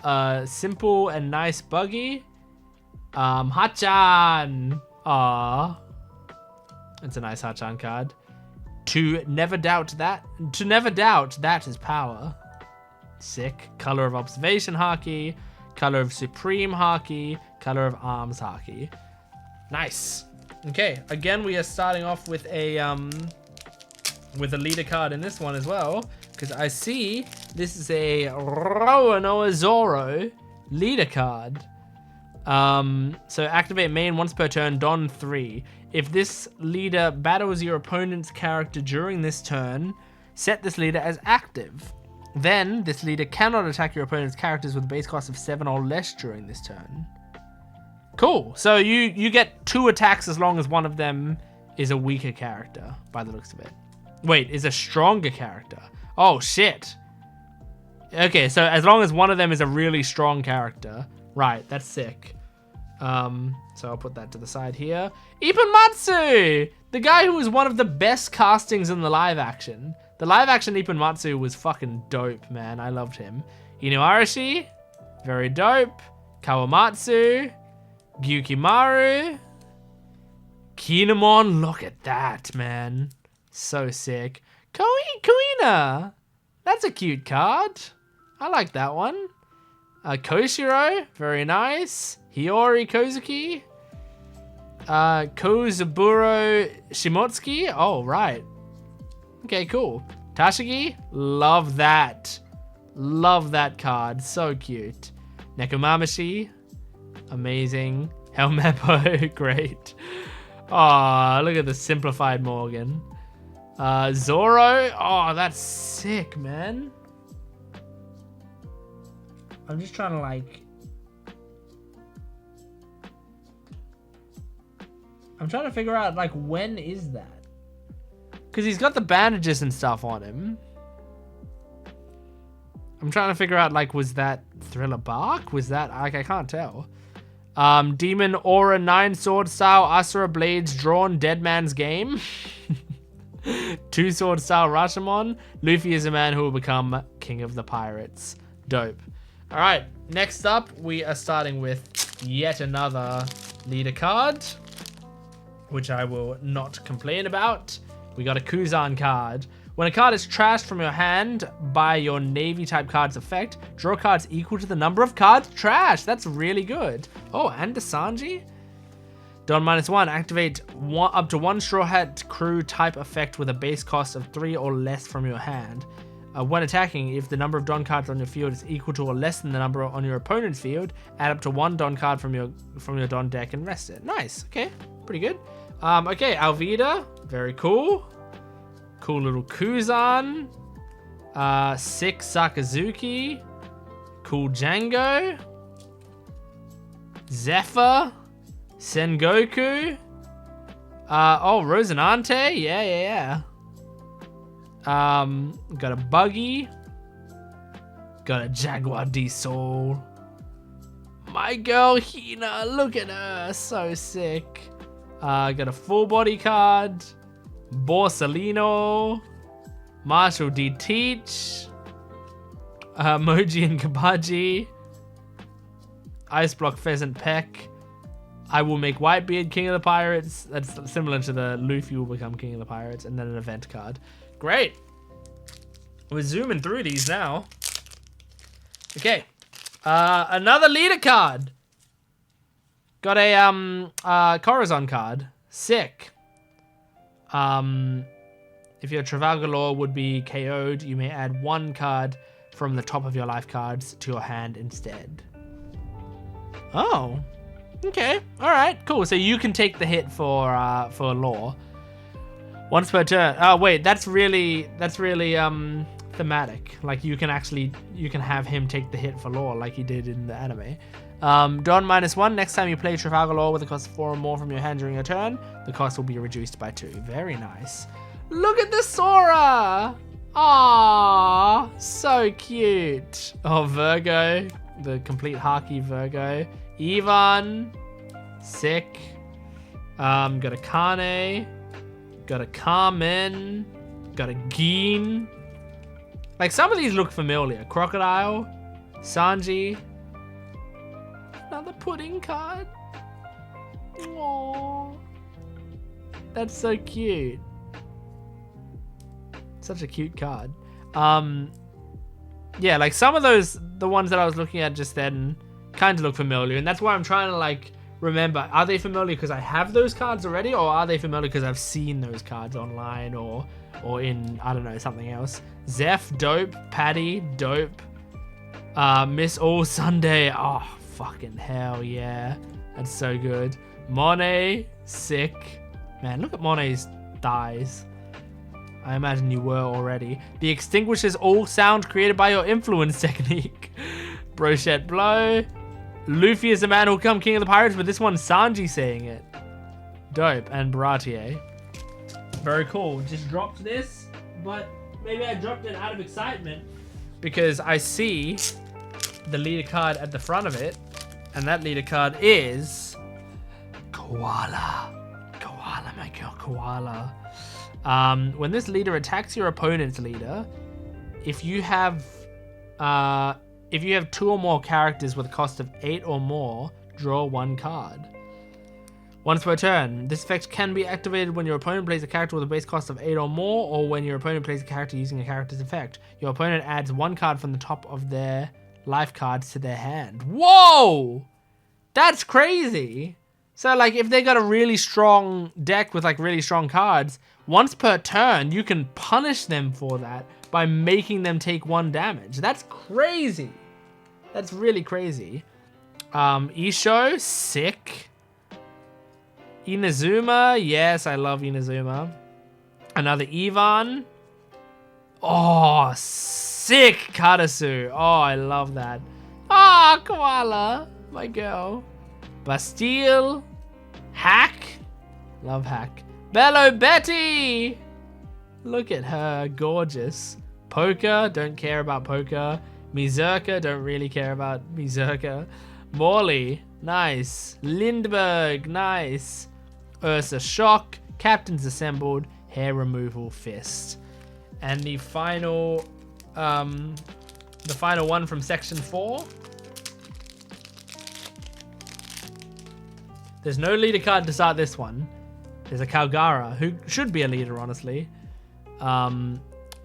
A simple and nice Buggy. Hachan. Aww. It's a nice Hachan card. To never doubt that is power. Sick. Color of Observation Haki. Color of Supreme Haki. Color of Arms Haki. Nice. Okay, again we are starting off with a leader card in this one as well, because I see this is a Roanoa Zoro leader card. So activate main once per turn, Don 3. If this leader battles your opponent's character during this turn, set this leader as active. Then, this leader cannot attack your opponent's characters with a base cost of 7 or less during this turn. Cool. So you get 2 attacks as long as one of them is a weaker character, by the looks of it. Wait, is a stronger character. Oh, shit. Okay, so as long as one of them is a really strong character. Right, that's sick. So I'll put that to the side here. Ipponmatsu! The guy who was one of the best castings in the live action. The live action Ipponmatsu was fucking dope, man. I loved him. Inu Arashi, very dope. Kawamatsu, Gyukimaru. Kinemon, look at that, man. So sick. Kuina, that's a cute card. I like that one. Koshiro, very nice. Hiyori Kozuki. Kozaburo Shimotsuki. Oh, right. Okay, cool. Tashigi, love that. Love that card. So cute. Nekomamashi, amazing. Helmeppo, great. Oh, look at the simplified Morgan. Zoro, oh, that's sick, man. I'm just trying to I'm trying to figure out when is that? Because he's got the bandages and stuff on him. I'm trying to figure out was that Thriller Bark? Was that I can't tell. Demon Aura 9 Sword Style Asura Blades Drawn Dead Man's Game. 2 Sword Style Rashomon. Luffy is a man who will become King of the Pirates. Dope. Alright, next up we are starting with yet another leader card, which I will not complain about. We got a Kuzan card, When a card is trashed from your hand by your Navy type card's effect, draw cards equal to the number of cards trashed. That's really good. Oh, and Sanji? Don -1, activate up to 1 Straw Hat Crew type effect with a base cost of 3 or less from your hand. When attacking, if the number of Don cards on your field is equal to or less than the number on your opponent's field, add up to 1 Don card from your Don deck and rest it. Nice. Okay, pretty good. Okay, Alvida, very cool. Cool little Kuzan. Sick Sakazuki. Cool Django. Zephyr. Sengoku. Oh, Rosinante. Yeah. Got a Buggy. Got a Jaguar D Soul. My girl Hina, look at her, so sick. Got a full body card. Borsalino. Marshall D Teach. Moji and Kabaji. Ice Block Pheasant Peck. I will make Whitebeard King of the Pirates. That's similar to the Luffy will become King of the Pirates. And then an event card. Great. We're zooming through these now. Okay. Another leader card. Got a Corazon card. Sick. If your Trafalgar Law would be KO'd, you may add 1 card from the top of your life cards to your hand instead. Oh. Okay. Alright, cool. So you can take the hit for Law. Once per turn. Oh wait, that's really thematic. Like you can have him take the hit for Law like he did in the anime. Don -1, next time you play Trafalgar Law with a cost of 4 or more from your hand during your turn, the cost will be reduced by 2. Very nice. Look at the Sora! Aww, so cute. Oh, Virgo, the complete Haki Virgo. Ivan, sick. Got a Kane, got a Carmen, got a Geen. Like some of these look familiar. Crocodile, Sanji. Another pudding card. Aww. That's so cute. Such a cute card. Yeah, like some of those, the ones that I was looking at just then, kind of look familiar. And that's why I'm trying to like remember, are they familiar because I have those cards already? Or are they familiar because I've seen those cards online or in, I don't know, something else? Zeph, dope. Patty, dope. Miss All Sunday. Oh, fucking hell yeah. That's so good. Monet, sick. Man, look at Monet's thighs. I imagine you were already. The extinguishes all sound created by your influence technique. Brochette Blow. Luffy is the man who'll become king of the pirates, but this one's Sanji saying it. Dope. And Baratier. Very cool. Just dropped this, but maybe I dropped it out of excitement because I see the leader card at the front of it, and that leader card is Koala. Koala, my girl, Koala. When this leader attacks your opponent's leader, if you have 2 or more characters with a cost of 8 or more, draw 1 card. Once per turn, this effect can be activated when your opponent plays a character with a base cost of 8 or more, or when your opponent plays a character using a character's effect. Your opponent adds 1 card from the top of their life cards to their hand. Whoa! That's crazy! So like if they got a really strong deck with like really strong cards, once per turn, you can punish them for that by making them take 1 damage. That's crazy. That's really crazy. Isho, sick. Inazuma, yes, I love Inazuma. Another Ivan. Oh, sick Karasu. Oh, I love that. Ah, oh, Koala, my girl. Bastille. Hack. Love Hack. Bello Betty. Look at her, gorgeous. Poker, don't care about Poker. Mizurka, don't really care about Mizurka. Morley, nice. Lindbergh, nice. Ursa Shock, Captains Assembled, Hair Removal Fist. And the final one from section 4. There's no leader card to start this one. There's a Kalgara, who should be a leader, honestly.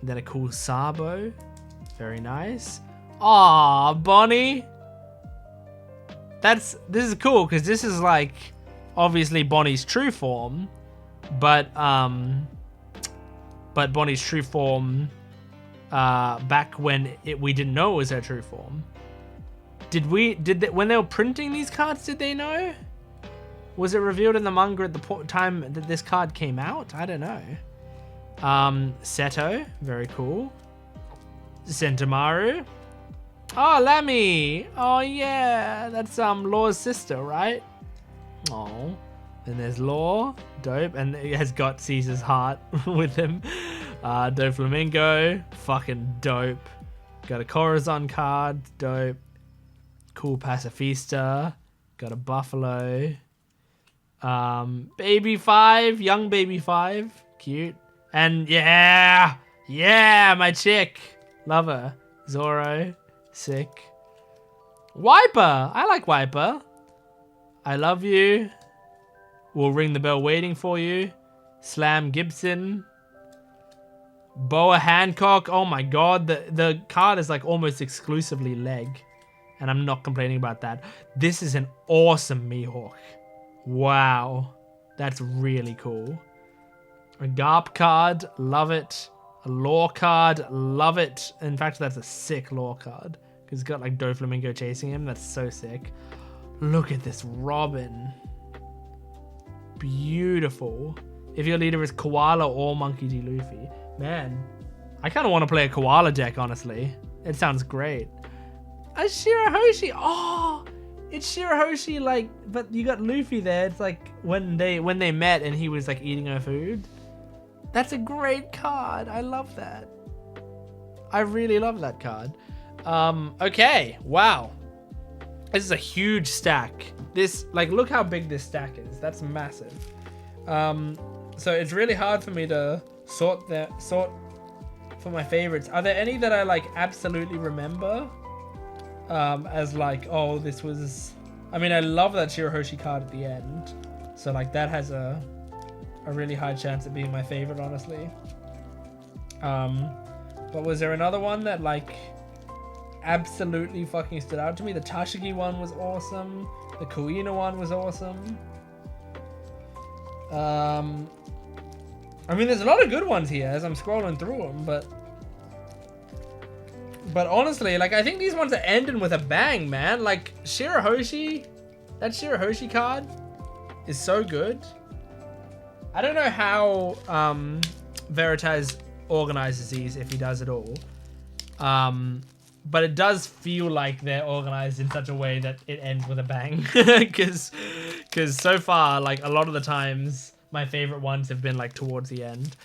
Then a cool Sabo. Very nice. Aw, Bonnie. This is cool because this is like obviously Bonnie's true form, but Bonnie's true form back when we didn't know it was her true form. When they were printing these cards, did they know? Was it revealed in the manga at the time that this card came out? I don't know. Seto, very cool. Sentomaru. Oh, Lamy. Oh yeah, that's Law's sister, right? Oh. Then there's Law, dope, and it has got Caesar's heart with him. Doflamingo, fucking dope. Got a Corazon card, dope. Cool Pacifista. Got a Buffalo. Baby 5, young Baby 5, cute. And yeah, my chick, love her. Zoro, sick. Wiper, I like Wiper. I love you. We'll ring the bell waiting for you. Slam Gibson. Boa Hancock. Oh my god, the card is like almost exclusively leg. And I'm not complaining about that. This is an awesome Mihawk. Wow. That's really cool. A Garp card, love it. A Law card, love it. In fact, that's a sick Law card. Because it's got like Doflamingo chasing him. That's so sick. Look at this Robin. Beautiful. If your leader is Koala or Monkey D. Luffy. Man, I kind of want to play a Koala deck, honestly. It sounds great. A Shirahoshi. Oh, it's Shirahoshi, like, but you got Luffy there. It's like when they met and he was like eating her food. That's a great card. I love that. I really love that card. Okay, wow. This is a huge stack. This, like, look how big this stack is. That's massive. So it's really hard for me to sort for my favorites. Are there any that I like absolutely remember? As like, oh, this was, I mean, I love that Shirahoshi card at the end. So like that has a really high chance of being my favorite, honestly. But was there another one that like absolutely fucking stood out to me? The Tashigi one was awesome. The Kuina one was awesome. I mean, there's a lot of good ones here as I'm scrolling through them, but honestly, like, I think these ones are ending with a bang, man. Like, Shirahoshi, that Shirahoshi card is so good. I don't know how Veritas organizes these, if he does at all. But it does feel like they're organized in such a way that it ends with a bang. Because so far, like, a lot of the times, my favorite ones have been, like, towards the end.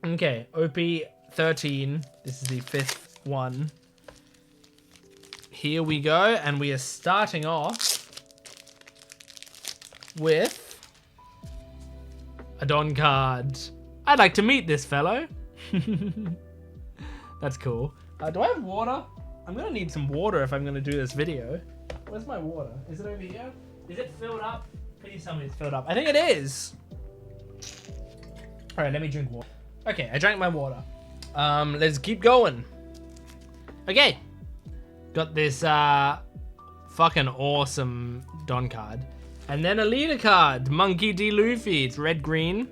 Okay, OP13. This is the 5th one. Here we go, and we are starting off with a Don card. I'd like to meet this fellow. That's cool. Do I have water? I'm gonna need some water if I'm gonna do this video. Where's my water? Is it over here? Is it filled up? Please tell me it's filled up. I think it is. All right, let me drink water. Okay, I drank my water. Let's keep going. Okay. Got this fucking awesome Don card. And then a leader card, Monkey D. Luffy. It's red-green.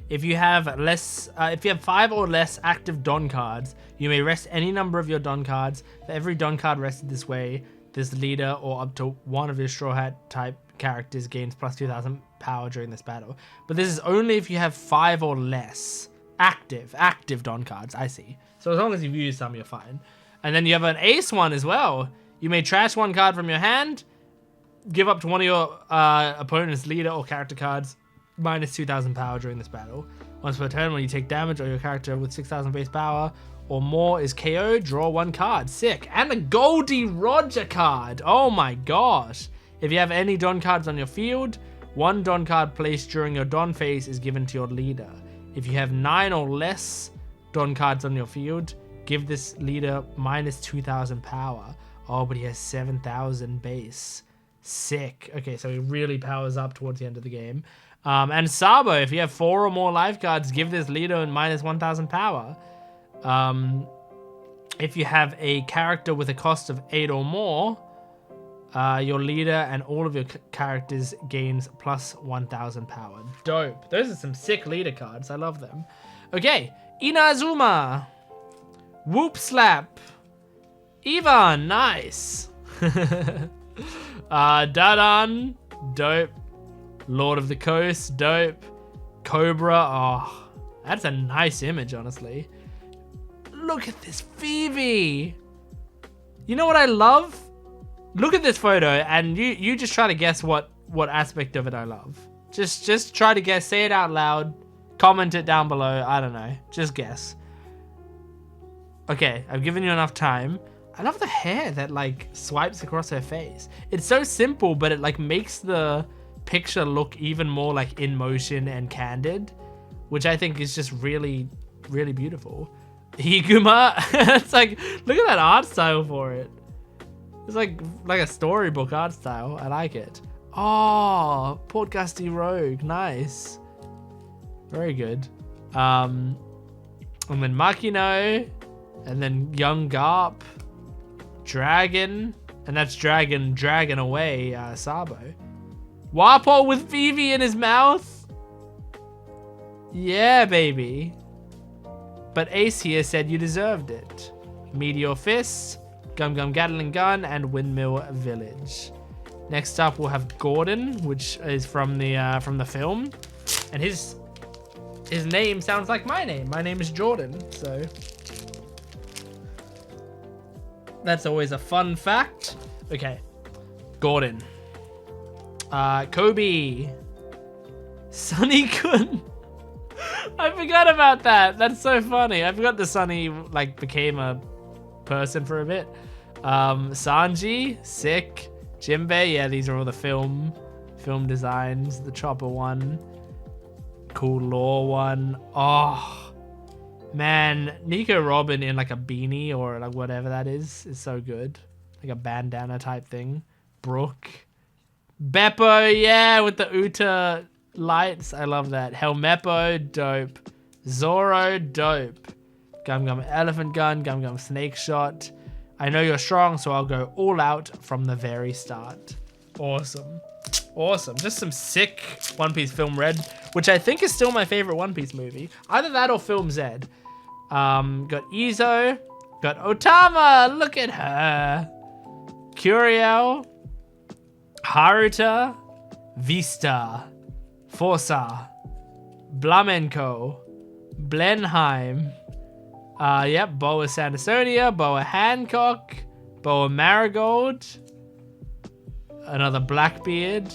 If you have 5 or less active Don cards, you may rest any number of your Don cards. For every Don card rested this way, this leader or up to one of your Straw Hat type characters gains plus 2,000 power during this battle. But this is only if you have 5 or less active Don cards. I see. So as long as you've used some, you're fine. And then you have an ace one as well. You may trash one card from your hand, give up to one of your opponent's leader or character cards minus 2,000 power during this battle. Once per turn, when you take damage or your character with 6,000 base power or more is KO'd, draw one card. Sick. And a Goldie Roger card. Oh my gosh. If you have any Don cards on your field, one Don card placed during your Don phase is given to your leader. If you have 9 or less Don cards on your field, give this leader minus 2,000 power. Oh, but he has 7,000 base. Sick. Okay, so he really powers up towards the end of the game. And Sabo, if you have 4 or more life cards, give this leader minus 1,000 power. If you have a character with a cost of 8 or more, your leader and all of your characters gains plus 1,000 power. Dope. Those are some sick leader cards. I love them. Okay, Inazuma. Whoop Slap. Ivan, nice. Dadan, dope. Lord of the Coast, dope. Cobra, oh, that's a nice image, honestly. Look at this Phoebe. You know what I love? Look at this photo, and you just try to guess what aspect of it I love. Just try to guess. Say it out loud. Comment it down below. I don't know. Just guess. Okay, I've given you enough time. I love the hair that like swipes across her face. It's so simple, but it like makes the picture look even more like in motion and candid, which I think is just really, really beautiful. Higuma, it's like, look at that art style for it. It's like a storybook art style. I like it. Oh, Port Gusty Rogue, nice. Very good. And then Makino, and then Young Garp, Dragon, and that's Dragon away, Sabo. Warpo with Vivi in his mouth. Yeah, baby. But Ace here said you deserved it. Meteor Fist, Gum Gum Gatling Gun, and Windmill Village. Next up, we'll have Gordon, which is from the film, and his name sounds like my name. My name is Jordan, so that's always a fun fact. Okay, Gordon, Kobe, Sunny Kun. I forgot about that. That's so funny. I forgot the Sunny like became a person for a bit. Sanji, sick. Jinbei, yeah, these are all the film designs. The Chopper one, cool Law one. Oh man, Nico Robin in like a beanie or like whatever that is so good. Like a bandana type thing. Brooke, Beppo, yeah, with the Uta lights. I love that. Helmeppo, dope. Zoro, dope. Gum Gum Elephant Gun, Gum Gum Snake Shot. I know you're strong, so I'll go all out from the very start. Awesome. Awesome. Just some sick One Piece Film Red, which I think is still my favorite One Piece movie. Either that or Film Z. Got Izo. Got Otama. Look at her. Curiel. Haruta. Vista. Forza. Blamenko. Blenheim. Yep, Boa Sandersonia, Boa Hancock, Boa Marigold, another Blackbeard,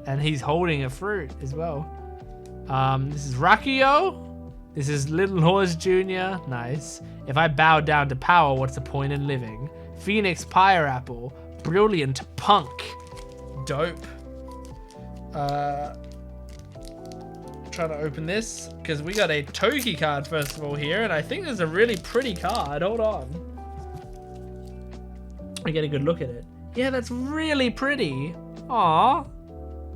and he's holding a fruit as well. This is Rakio, this is Little Horse Jr., nice. If I bow down to power, what's the point in living? Phoenix Pineapple, Brilliant Punk, dope. Trying to open this because we got a Toki card first of all here, and I think there's a really pretty card. Hold on, I get a good look at it. Yeah, that's really pretty. Aw,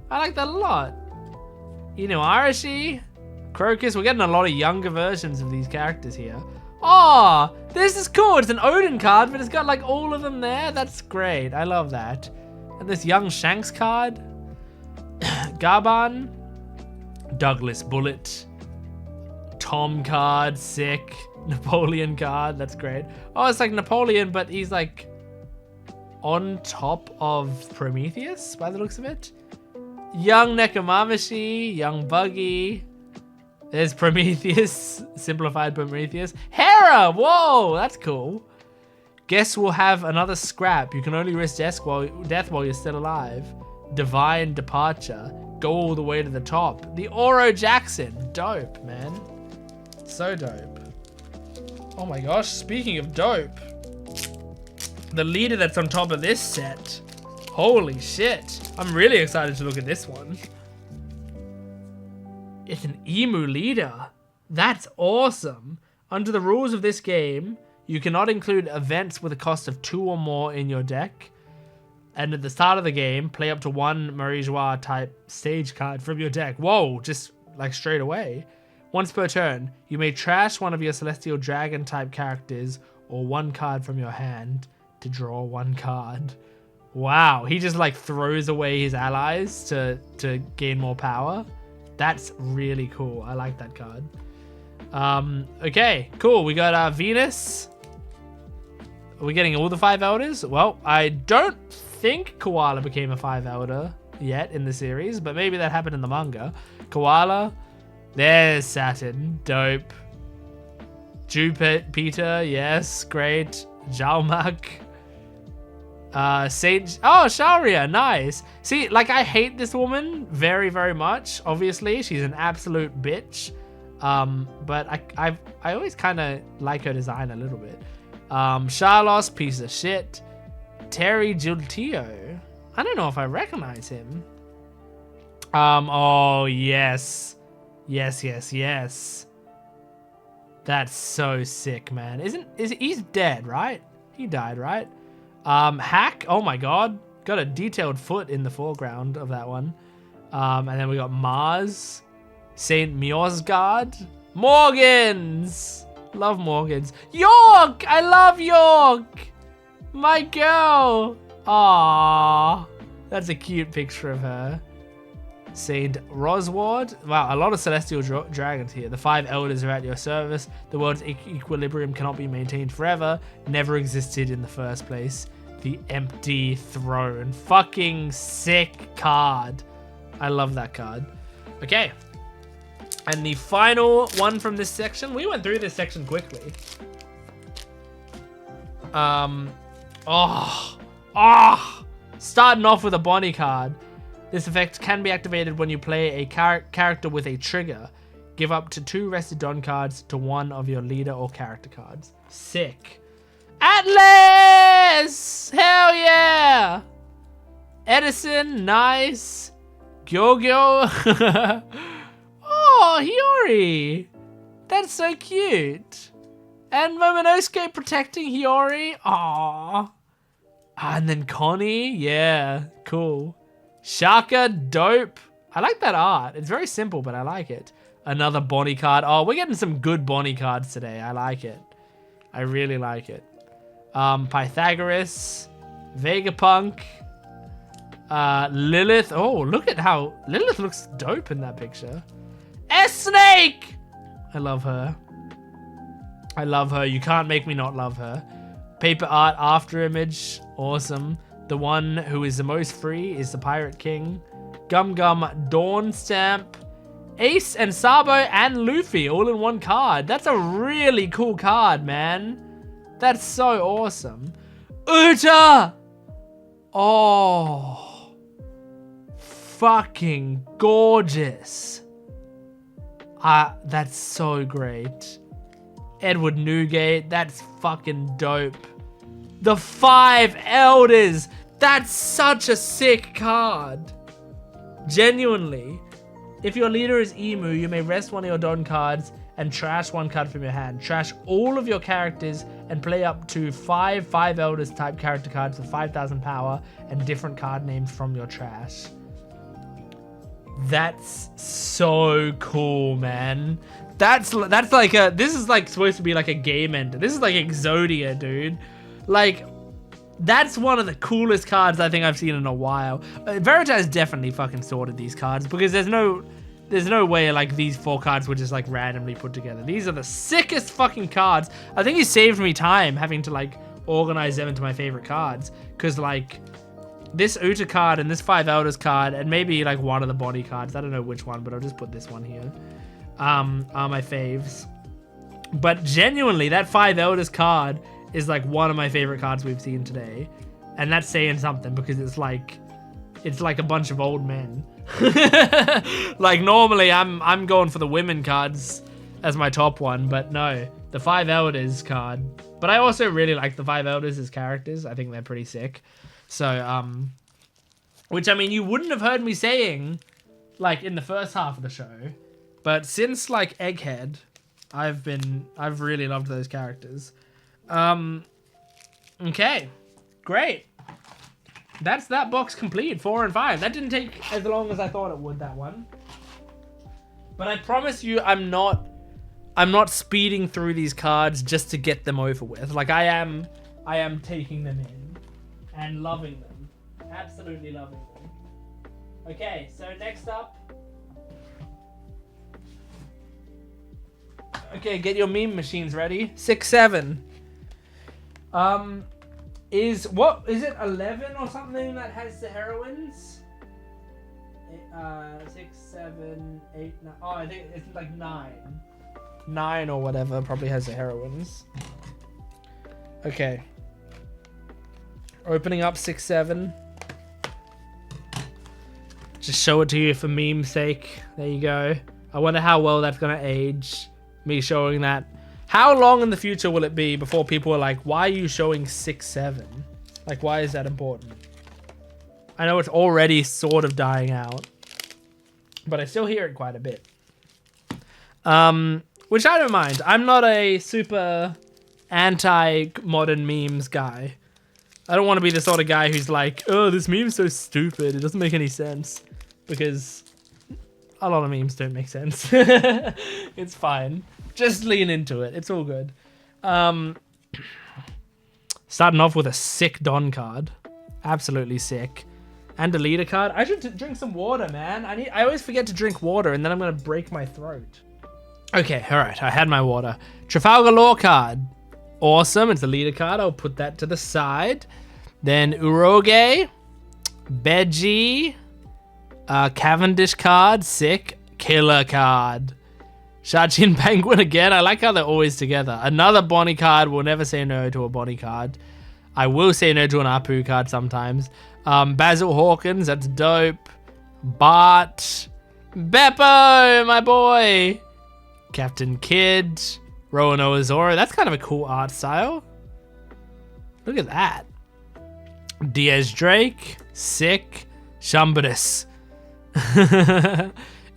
I like that a lot. You know, Arashi, Crocus. We're getting a lot of younger versions of these characters here. Aw, this is cool. It's an Odin card, but it's got like all of them there. That's great. I love that. And this young Shanks card, Gaban, Douglas Bullet, Tom card, sick. Napoleon card, that's great. Oh, it's like Napoleon, but he's like on top of Prometheus by the looks of it. Young Nekomamashi, young Buggy. There's Prometheus, simplified Prometheus. Hera, whoa, that's cool. Guess we'll have another scrap. You can only risk death while you're still alive. Divine Departure. Go all the way to the top. The Oro Jackson. Dope, man. So dope. Oh my gosh, speaking of dope. The leader that's on top of this set. Holy shit. I'm really excited to look at this one. It's an emu leader. That's awesome. Under the rules of this game, you cannot include events with a cost of 2 or more in your deck. And at the start of the game, play up to one Marijois type stage card from your deck. Whoa, just like straight away. Once per turn, you may trash one of your Celestial Dragon type characters or one card from your hand to draw one card. Wow, he just like throws away his allies to gain more power. That's really cool. I like that card. Okay, cool. We got Venus. Are we getting all the 5 Elders? Well, I don't think Koala became a 5 Elder yet in the series, but maybe that happened in the manga. Koala. There's Saturn. Dope. Jupiter. Yes, great. Jalmak. Saint. Oh, Sharia. Nice. See, like, I hate this woman very, very much. Obviously, she's an absolute bitch. But I always kind of like her design a little bit. Charlos, piece of shit. Terry Giltio. I don't know if I recognize him. Oh, yes. Yes. That's so sick, man. He's dead, right? He died, right? Hack. Oh my god. Got a detailed foot in the foreground of that one. And then we got Mars. Saint Mjosgard. Morgans. Love Morgans. York! I love York! My girl! Aww. That's a cute picture of her. Saint Rosward. Wow, a lot of Celestial Dragons here. The 5 Elders are at your service. The world's equilibrium cannot be maintained forever. Never existed in the first place. The Empty Throne. Fucking sick card. I love that card. Okay. And the final one from this section. We went through this section quickly. Starting off with a Bonnie card. This effect can be activated when you play a character with a trigger. Give up to 2 Rested Dawn cards to one of your leader or character cards. Sick. Atlas! Hell yeah! Edison, nice. Gyogyo. Oh, Hiyori. That's so cute. And Momonosuke protecting Hiyori. Aww. And then Connie. Yeah, cool. Shaka, dope. I like that art. It's very simple, but I like it. Another Bonnie card. Oh, we're getting some good Bonnie cards today. I like it. I really like it. Pythagoras. Vegapunk. Lilith. Oh, look at how Lilith looks dope in that picture. S-Snake! I love her. I love her. You can't make me not love her. Paper art after image. Awesome. The one who is the most free is the Pirate King. Gum Gum Dawn Stamp. Ace and Sabo and Luffy all in one card. That's a really cool card, man. That's so awesome. Uta! Oh. Fucking gorgeous. That's so great. Edward Newgate, that's fucking dope. The 5 Elders, that's such a sick card. Genuinely. If your leader is Emu, you may rest one of your Don cards and trash one card from your hand. Trash all of your characters and play up to 5 Elders type character cards with 5,000 power and different card names from your trash. That's so cool, man. That's like this is like supposed to be like a game ender. This is like Exodia, dude. Like, that's one of the coolest cards I think I've seen in a while. Veritas definitely fucking sorted these cards because there's no way like these 4 cards were just like randomly put together. These are the sickest fucking cards. I think he saved me time having to like organize them into my favorite cards because like this Uta card and this 5 Elders card and maybe like one of the Bonnie cards. I don't know which one, but I'll just put this one here. Are my faves. But genuinely, that 5 Elders card is like one of my favorite cards we've seen today. And that's saying something because it's like a bunch of old men. Like normally I'm going for the women cards as my top one, but no, the 5 Elders card. But I also really like the 5 Elders as characters. I think they're pretty sick. So, which I mean, you wouldn't have heard me saying like in the first half of the show, but since like Egghead, I've really loved those characters. Okay, great. that's that box complete. 4 and 5. That didn't take as long as I thought it would, that one. But I promise you, I'm not speeding through these cards just to get them over with. Like I am taking them in and loving them. Absolutely loving them. Okay, so next up. Okay, get your meme machines ready. 6, 7. Is it 11 or something that has the heroines? 6, 7, 8, 9. Oh, I think it's like 9. 9 or whatever probably has the heroines. Okay. Opening up 6, 7. Just show it to you for meme's sake. There you go. I wonder how well that's gonna age. Me showing that. How long in the future will it be before people are like, why are you showing 6, 7? Like, why is that important? I know it's already sort of dying out, but I still hear it quite a bit. Which I don't mind. I'm not a super anti-modern memes guy. I don't want to be the sort of guy who's like, oh, this meme's so stupid. It doesn't make any sense. Because a lot of memes don't make sense. It's fine. Just lean into it. It's all good. Starting off with a sick Don card. Absolutely sick. And a leader card. I should drink some water, man. I always forget to drink water and then I'm going to break my throat. Okay, alright. I had my water. Trafalgar Law card. Awesome. It's a leader card. I'll put that to the side. Then Uroge. Beji. Cavendish card. Sick. Killer card. Shachin Penguin again. I like how they're always together. Another Bonnie card. We'll never say no to a Bonnie card. I will say no to an Apu card sometimes. Basil Hawkins. That's dope. Bart. Beppo, my boy. Captain Kidd. Roanoa Zoro. That's kind of a cool art style. Look at that. Diaz Drake. Sick. Shumbadus.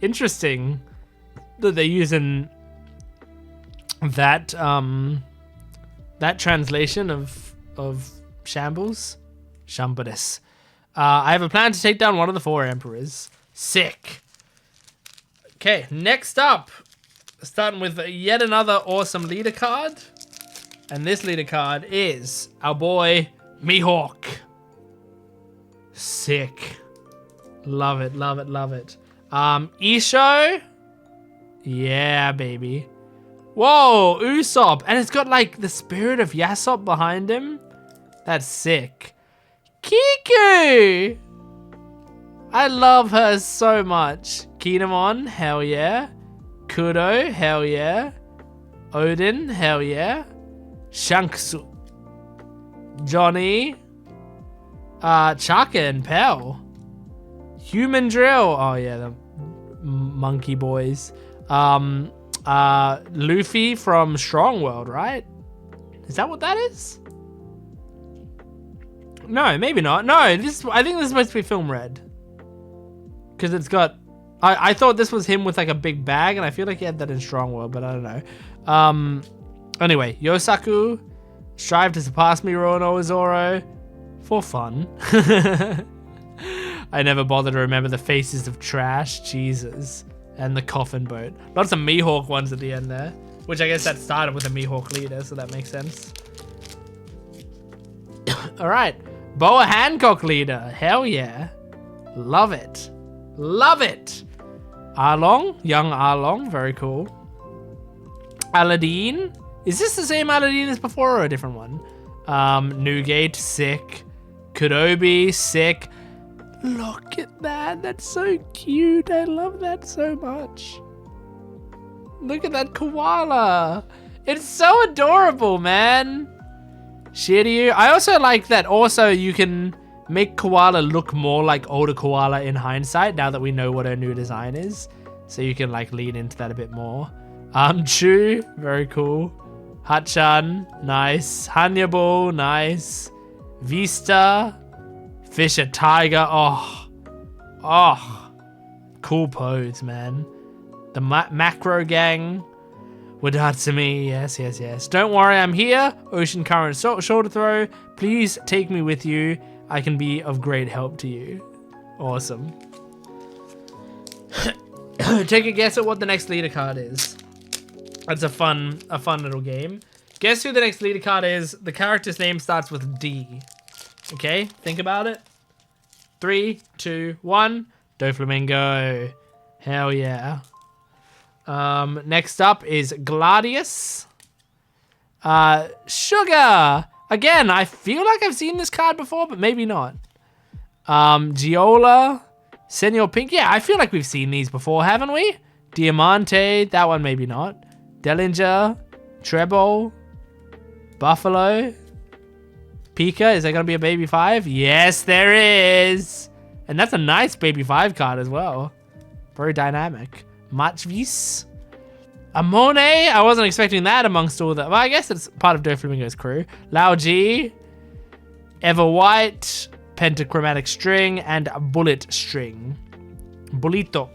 Interesting that they're using that that translation of Shambles. Shumbadus. I have a plan to take down one of the 4 emperors. Sick. Okay, next up. Starting with yet another awesome leader card. And this leader card is our boy, Mihawk. Sick. Love it, love it, love it. Isho. Yeah, baby. Whoa, Usopp. And it's got like the spirit of Yasop behind him. That's sick. Kiku. I love her so much. Kinemon, hell yeah. Kudo, hell yeah. Odin, hell yeah. Shanksu. Johnny. Chaka and Pell. Human Drill. Oh yeah, the monkey boys. Luffy from Strong World, right? Is that what that is? No, maybe not. No, I think this is supposed to be Film Red. Because it's got... I thought this was him with like a big bag, and I feel like he had that in Strong World, but I don't know. Anyway, Yosaku, strive to surpass me, Roanoa Zoro, for fun. I never bothered to remember the faces of trash, Jesus, and the coffin boat. Lots of Mihawk ones at the end there, which I guess that started with a Mihawk leader, so that makes sense. All right, Boa Hancock leader, hell yeah, love it, love it. Arlong, young Arlong, very cool. Aladdin, is this the same Aladdin as before or a different one? Newgate, sick. Kudobi, sick. Look at that, that's so cute. I love that so much. Look at that koala. It's so adorable, man. Shiryu. I also like that also you can make koala look more like older koala in hindsight now that we know what her new design is. So you can like lean into that a bit more. Chu, very cool. Hachan, nice. Hannibal, nice. Vista, Fisher Tiger, oh, cool pose, man. The Macro Gang, Wadatsumi, yes, yes, yes. Don't worry, I'm here. Ocean Current shoulder throw. Please take me with you. I can be of great help to you. Awesome. Take a guess at what the next leader card is. That's a fun little game. Guess who the next leader card is? The character's name starts with D. Okay, think about it. 3, 2, 1. Doflamingo. Hell yeah. Next up is Gladius. Sugar. Again, I feel like I've seen this card before, but maybe not. Giola. Senor Pink. Yeah, I feel like we've seen these before, haven't we? Diamante. That one maybe not. Dellinger. Treble. Buffalo. Pika. Is there going to be a baby 5? Yes, there is. And that's a nice baby 5 card as well. Very dynamic. Machvis. Amone. I wasn't expecting that amongst all that. Well, I guess it's part of Doflamingo's crew. Lao G. Ever White. Pentachromatic String. And Bullet String. Bulito.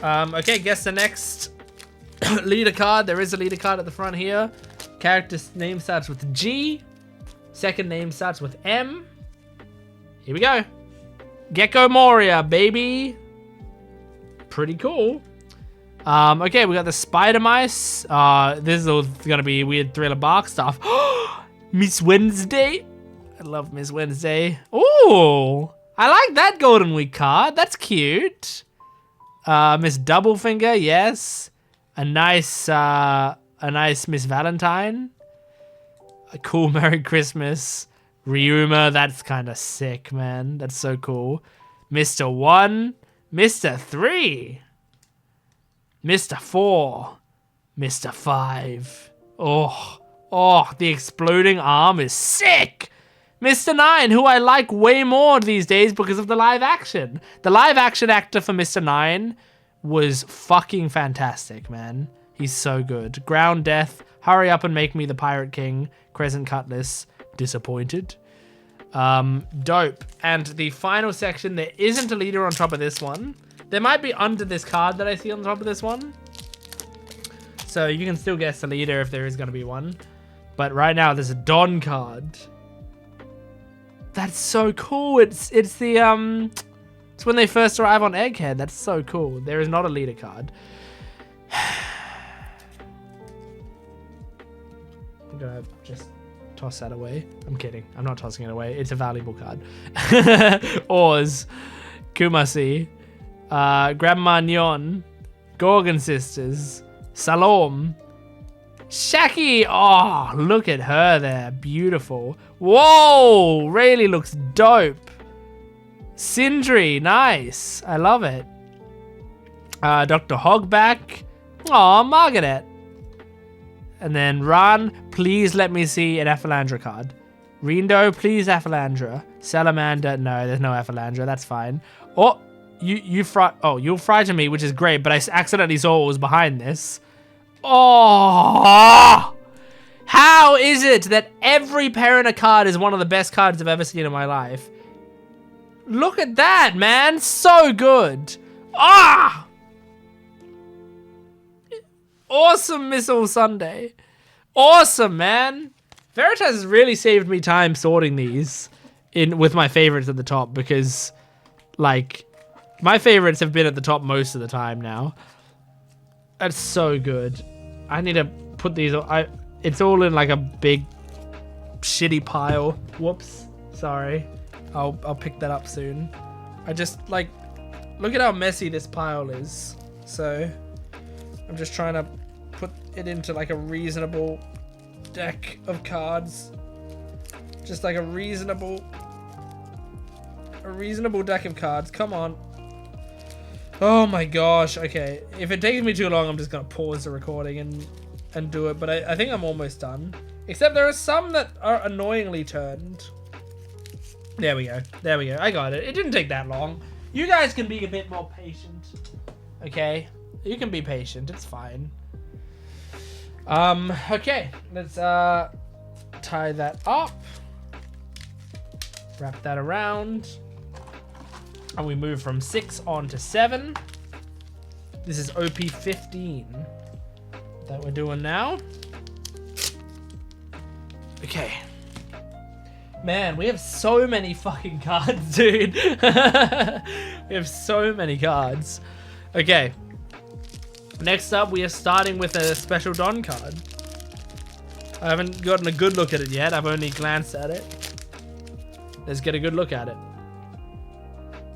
Okay, guess the next leader card. There is a leader card at the front here. Character's name starts with G. Second name starts with M. Here we go. Gecko Moria, baby. Pretty cool. Okay, we got the Spider Mice. This is all gonna be weird Thriller Bark stuff. Miss Wednesday. I love Miss Wednesday. Ooh, I like that Golden Week card. That's cute. Miss Doublefinger, yes. A nice Miss Valentine. A cool Merry Christmas. Ryuma, that's kind of sick, man. That's so cool. Mr. 1, Mr. 3, Mr. 4, Mr. 5. Oh, the exploding arm is sick. Mr. 9, who I like way more these days because of the live action. The live action actor for Mr. 9 was fucking fantastic, man. He's so good. Ground Death, Hurry Up and Make Me the Pirate King, Crescent Cutlass, Disappointed. Dope. And the final section, there isn't a leader on top of this one. There might be under this card that I see on top of this one. So you can still guess the leader if there is going to be one. But right now there's a Don card. That's so cool. It's the it's when they first arrive on Egghead. That's so cool. There is not a leader card. I'm gonna just toss that away. I'm kidding. I'm not tossing it away. It's a valuable card. Oz, Kumasi, Grandma Nyon, Gorgon Sisters, Salom, Shaki. Oh, look at her there. Beautiful. Whoa, really looks dope. Sindri, nice. I love it. Dr. Hogback. Aw, Margaret. And then Ran, please let me see an Aphalandra card. Rindo, please Aphalandra. Salamander, no, there's no Aphalandra. That's fine. Oh, you'll frighten me, which is great, but I accidentally saw what was behind this. Oh, how is it that every Parana card is one of the best cards I've ever seen in my life? Look at that, man. So good. Ah! Awesome Missile Sunday. Awesome, man. Veritas has really saved me time sorting these with my favorites at the top because, like, my favorites have been at the top most of the time now. That's so good. I need to put these... It's all in, like, a big shitty pile. Whoops. Sorry. I'll pick that up soon. I just, like... Look at how messy this pile is. So, I'm just trying to put it into like a reasonable deck of cards. Just like a reasonable deck of cards. Come on. Oh my gosh. Okay. If it takes me too long, I'm just going to pause the recording and do it. But I think I'm almost done. Except there are some that are annoyingly turned. There we go. There we go. I got it. It didn't take that long. You guys can be a bit more patient. Okay? You can be patient. It's fine. Okay. Let's tie that up. Wrap that around. And we move from 6 on to 7. This is OP 15 that we're doing now. Okay. Man, we have so many fucking cards, dude. We have so many cards. Okay. Next up, we are starting with a special Don card. I haven't gotten a good look at it yet. I've only glanced at it. Let's get a good look at it.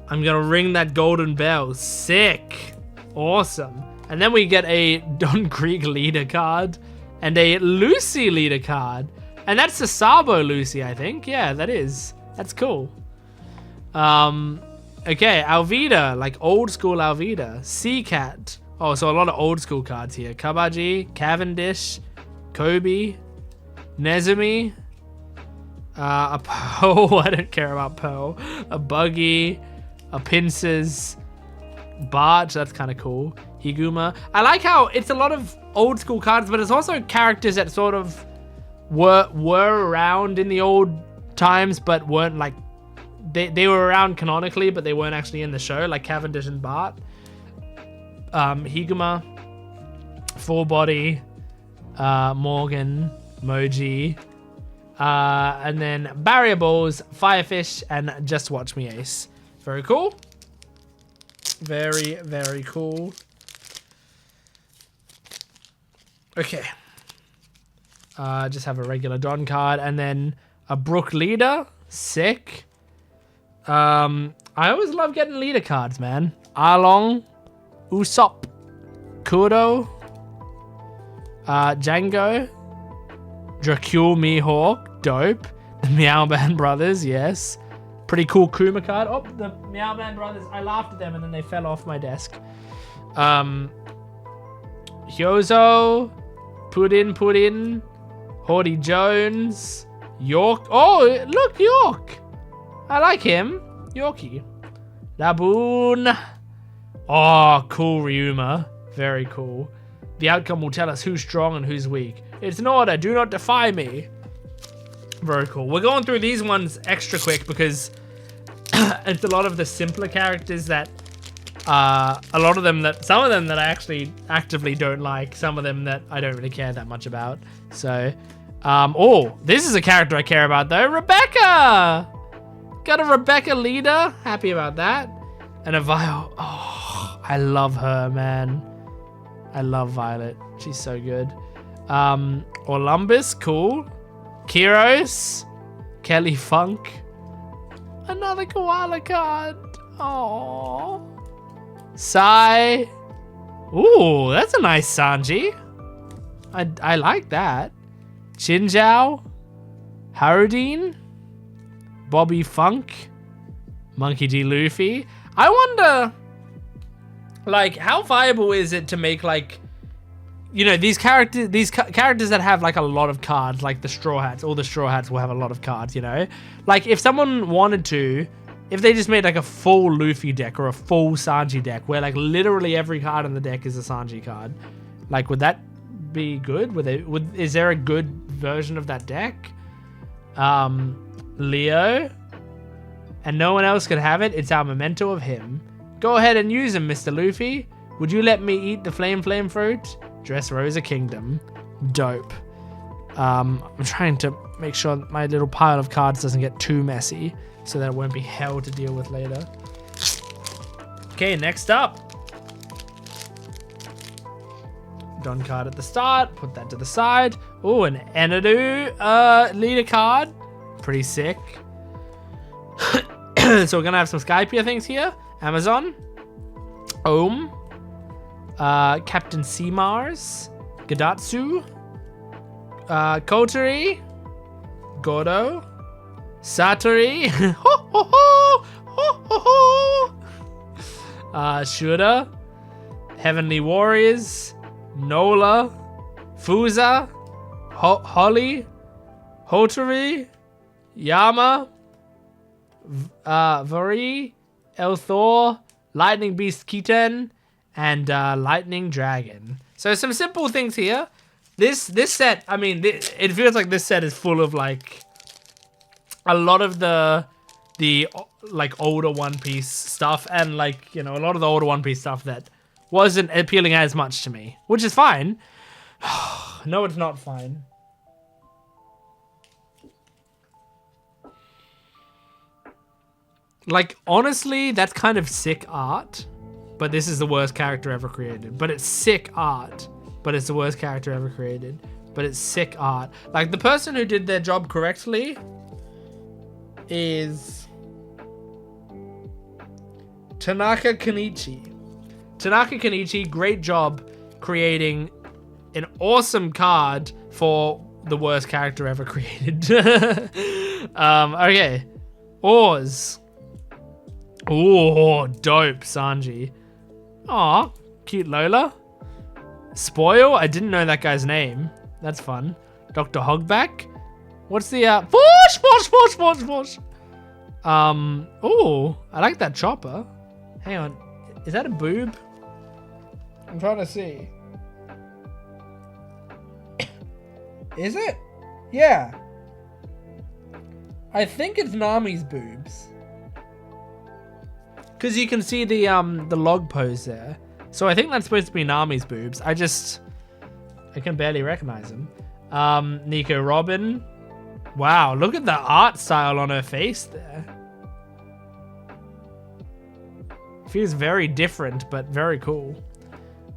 I'm gonna ring that golden bell. Sick. Awesome. And then we get a Don Krieg leader card and a Lucy leader card. And that's the Sabo Lucy, I think. Yeah, that is. That's cool. Okay, Alvida, like old school Alvida. Sea Cat. Oh, so a lot of old school cards here. Kabaji, Cavendish, Kobe, Nezumi, a Pearl. I don't care about Pearl. A Buggy, a Pincers, Barge. That's kind of cool. Higuma. I like how it's a lot of old school cards, but it's also characters that sort of were around in the old times, but weren't like they were around canonically, but they weren't actually in the show, like Cavendish and Bart. Higuma, Full Body, Morgan, Moji, and then Barrier Balls, Firefish, and Just Watch Me Ace. Very cool. Very, very cool. Okay. Just have a regular Don card, and then a Brook leader. Sick. I always love getting leader cards, man. Arlong, Usopp, Kudo, Django, Dracule Mihawk, dope. The Meow Man Brothers, yes. Pretty cool Kuma card. Oh, the Meow Man Brothers. I laughed at them and then they fell off my desk. Hyozo, Puddin, Haughty Jones, York. Oh, look, York. I like him. Yorkie. Laboon. Oh, cool Ryuma. Very cool. The outcome will tell us who's strong and who's weak. It's an order. Do not defy me. Very cool. We're going through these ones extra quick because it's a lot of the simpler characters that some of them that I actually actively don't like, some of them that I don't really care that much about. So, oh, this is a character I care about though. Rebecca! Got a Rebecca leader. Happy about that. And a Violet. Oh, I love her, man. I love Violet. She's so good. Orlumbus, cool. Kiros, Kelly Funk. Another koala card. Aww. Sai. Ooh, that's a nice Sanji. I like that. Chinjao, Harudine, Bobby Funk, Monkey D. Luffy. I wonder, like, how viable is it to make, like, you know, these characters that have like a lot of cards, like the Straw Hats. All the Straw Hats will have a lot of cards, you know. Like if someone wanted to, if they just made like a full Luffy deck or a full Sanji deck, where like literally every card in the deck is a Sanji card, like would that be good? Is there a good version of that deck? Leo, and no one else could have it. It's our memento of him. Go ahead and use him, Mr. Luffy. Would you let me eat the flame fruit? Dressrosa Kingdom. Dope. I'm trying to make sure my little pile of cards doesn't get too messy so that it won't be hell to deal with later. Okay, next up. Don card at the start. Put that to the side. Oh, an Enadu leader card. Pretty sick. So we're going to have some Skypiea things here. Amazon. Ohm. Captain Seamars, Gadatsu, Kotari, Godo, Satori, Shura, Heavenly Warriors, Nola, Fuza, Holly, Hotari, Yama, Vari, Elthor, Lightning Beast Kiten, and Lightning Dragon. So some simple things here. This set, I mean, it feels like this set is full of like a lot of the like older One Piece stuff, and like, you know, a lot of the older One Piece stuff that wasn't appealing as much to me, which is fine. No, it's not fine. Like, honestly, that's kind of sick art. But this is the worst character ever created. But it's sick art. But it's the worst character ever created. But it's sick art. Like, the person who did their job correctly is Tanaka Kenichi. Tanaka Kenichi, great job creating an awesome card for the worst character ever created. Okay. Oars. Oh, dope, Sanji. Aw, cute Lola. Spoil? I didn't know that guy's name. That's fun. Dr. Hogback. What's the, Force. Oh, I like that chopper. Hang on. Is that a boob? I'm trying to see. Is it? Yeah. I think it's Nami's boobs. Because you can see the log pose there. So I think that's supposed to be Nami's boobs. I can barely recognize him. Nico Robin. Wow, look at the art style on her face there. Feels very different, but very cool.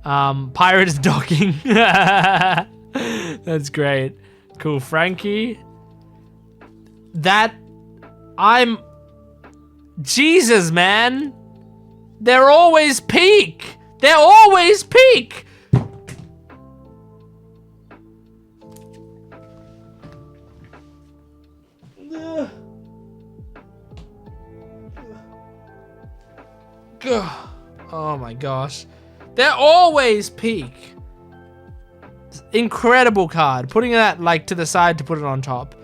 Pirate is docking. That's great. Cool, Frankie. Jesus, man. They're always peak. They're always peak. Oh my gosh. They're always peak. Incredible card. Putting that like to the side to put it on top.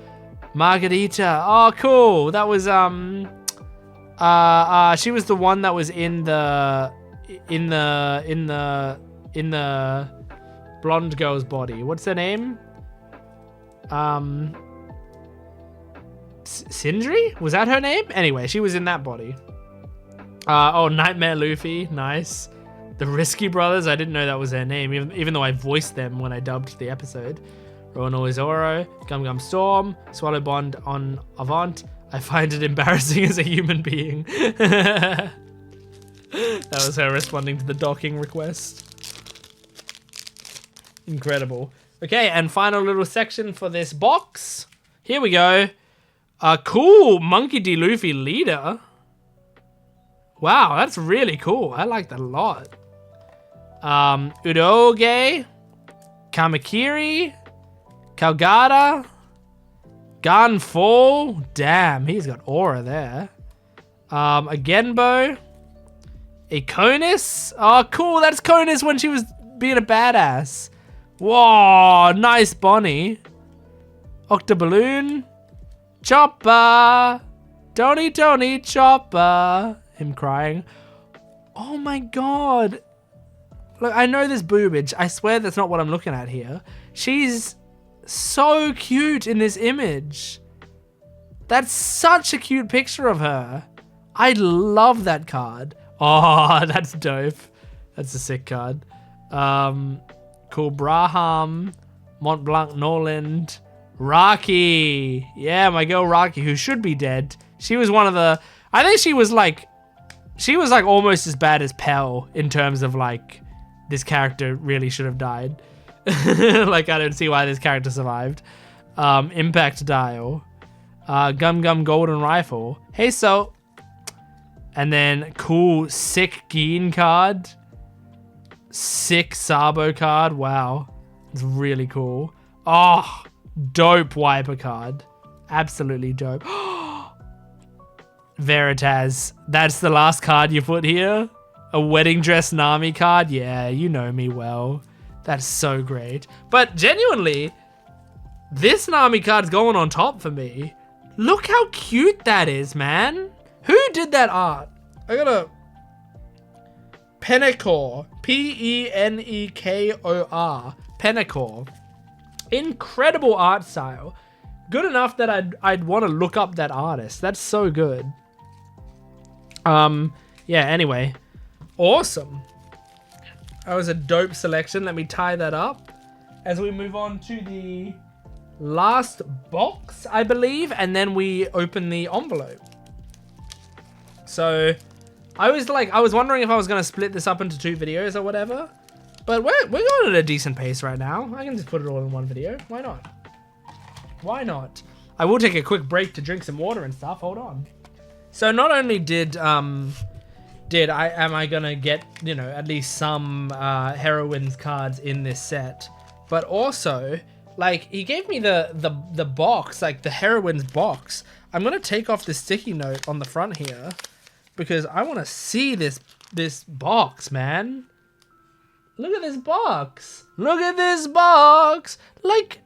Margarita. Oh, cool. That was she was the one that was in the blonde girl's body. What's her name? Sindri? Was that her name? Anyway, she was in that body. Oh, Nightmare Luffy. Nice. The Risky Brothers. I didn't know that was their name, even though I voiced them when I dubbed the episode. Rono Zoro, Gum Gum Storm, Swallow Bond on Avant. I find it embarrassing as a human being. That was her responding to the docking request. Incredible. Okay, and final little section for this box. Here we go. Cool Monkey D. Luffy leader. Wow, that's really cool. I like that a lot. Udoge, Kamakiri, Kalgata, Ganfo. Damn, he's got aura there. A Genbo, a Konis. Oh, cool. That's Konis when she was being a badass. Whoa, nice Bonnie. Octoballoon, Chopper, Tony, Chopper. Him crying. Oh my god. Look, I know this boobage. I swear that's not what I'm looking at here. She's so cute in this image. That's such a cute picture of her. I love that card. Oh, that's dope. That's a sick card. Cool Braham, Mont Blanc Norland, Raki. Yeah, my girl Raki, who should be dead. She was one of the... I think she was like almost as bad as Pell in terms of like, this character really should have died. Like, I don't see why this character survived. Impact Dial. Gum Gum Golden Rifle. Hey, so. And then cool sick Geen card. Sick Sabo card. Wow. It's really cool. Oh, dope Wiper card. Absolutely dope. Veritas. That's the last card you put here? A wedding dress Nami card? Yeah, you know me well. That's so great. But genuinely, this Nami card's going on top for me. Look how cute that is, man. Who did that art? I gotta... Penekor. Penekor. Penekor. Incredible art style. Good enough that I'd want to look up that artist. That's so good. Yeah, anyway. Awesome. That was a dope selection. Let me tie that up as we move on to the last box, I believe, and then we open the envelope. So I was wondering if I was gonna split this up into 2 videos or whatever. But we're going at a decent pace right now. I can just put it all in one video. Why not? Why not? I will take a quick break to drink some water and stuff. Hold on. So not only am I gonna get, you know, at least some heroines cards in this set, but also, like, he gave me the box, like the heroines box. I'm gonna take off the sticky note on the front here because I want to see this box, man. Look at this box. Look at this box. Like,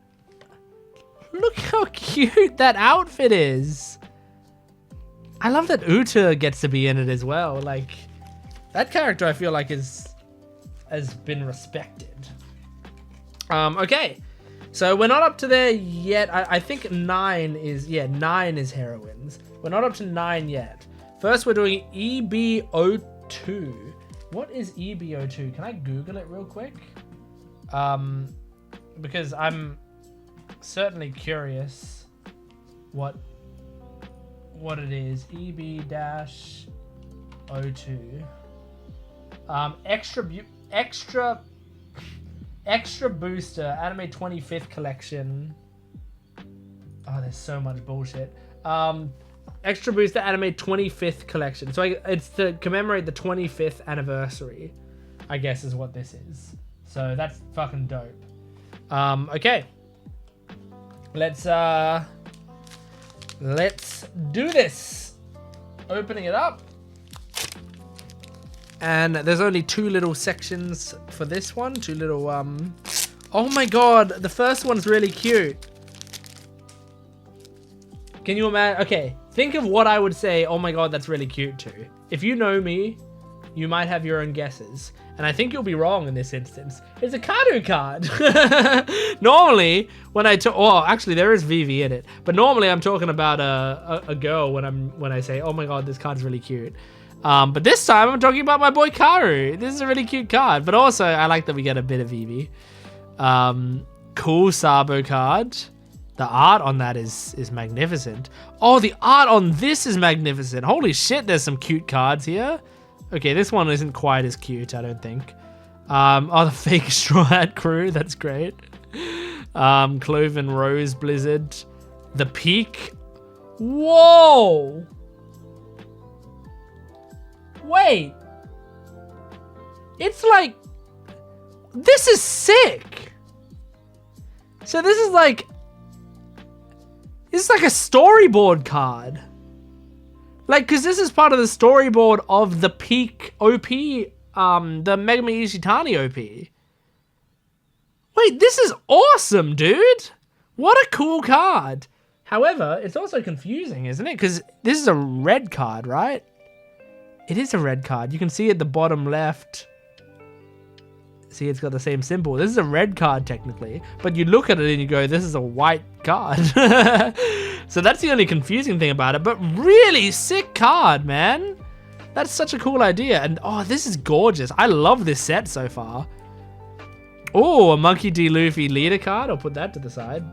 look how cute that outfit is. I love that Uta gets to be in it as well. Like, that character I feel like has been respected. Okay. So we're not up to there yet. I think 9 is heroines. We're not up to 9 yet. First we're doing EB02. What is EB02? Can I Google it real quick? Because I'm certainly curious what it is. EB-02. Extra booster, anime 25th collection. Oh, there's so much bullshit. Extra booster anime 25th collection. So it's to commemorate the 25th anniversary, I guess is what this is. So that's fucking dope. Okay. Let's do this. Opening it up. And there's only 2 little sections for this one. 2 little, oh my god, the first one's really cute. Can you imagine? Okay, think of what I would say, oh my god, that's really cute too. If you know me, you might have your own guesses. And I think you'll be wrong in this instance. It's a Kadu card. Normally, when actually there is VV in it. But normally I'm talking about a girl when I say, oh my god, this card's really cute. But this time I'm talking about my boy Karu. This is a really cute card. But also, I like that we get a bit of VV. Cool Sabo card. The art on that is magnificent. Oh, the art on this is magnificent. Holy shit, there's some cute cards here. Okay, this one isn't quite as cute, I don't think. Oh, the fake Straw Hat crew. That's great. Cloven Rose Blizzard. The Peak. Whoa! Wait. It's like... This is sick! So this is like... This is like a storyboard card. Like, because this is part of the storyboard of the Peak OP, the Megami Ishitani OP. Wait, this is awesome, dude! What a cool card! However, it's also confusing, isn't it? Because this is a red card, right? It is a red card. You can see at the bottom left. See, it's got the same symbol. This is a red card, technically. But you look at it and you go, this is a white card. So that's the only confusing thing about it. But really sick card, man. That's such a cool idea. And, oh, this is gorgeous. I love this set so far. Oh, a Monkey D. Luffy leader card. I'll put that to the side.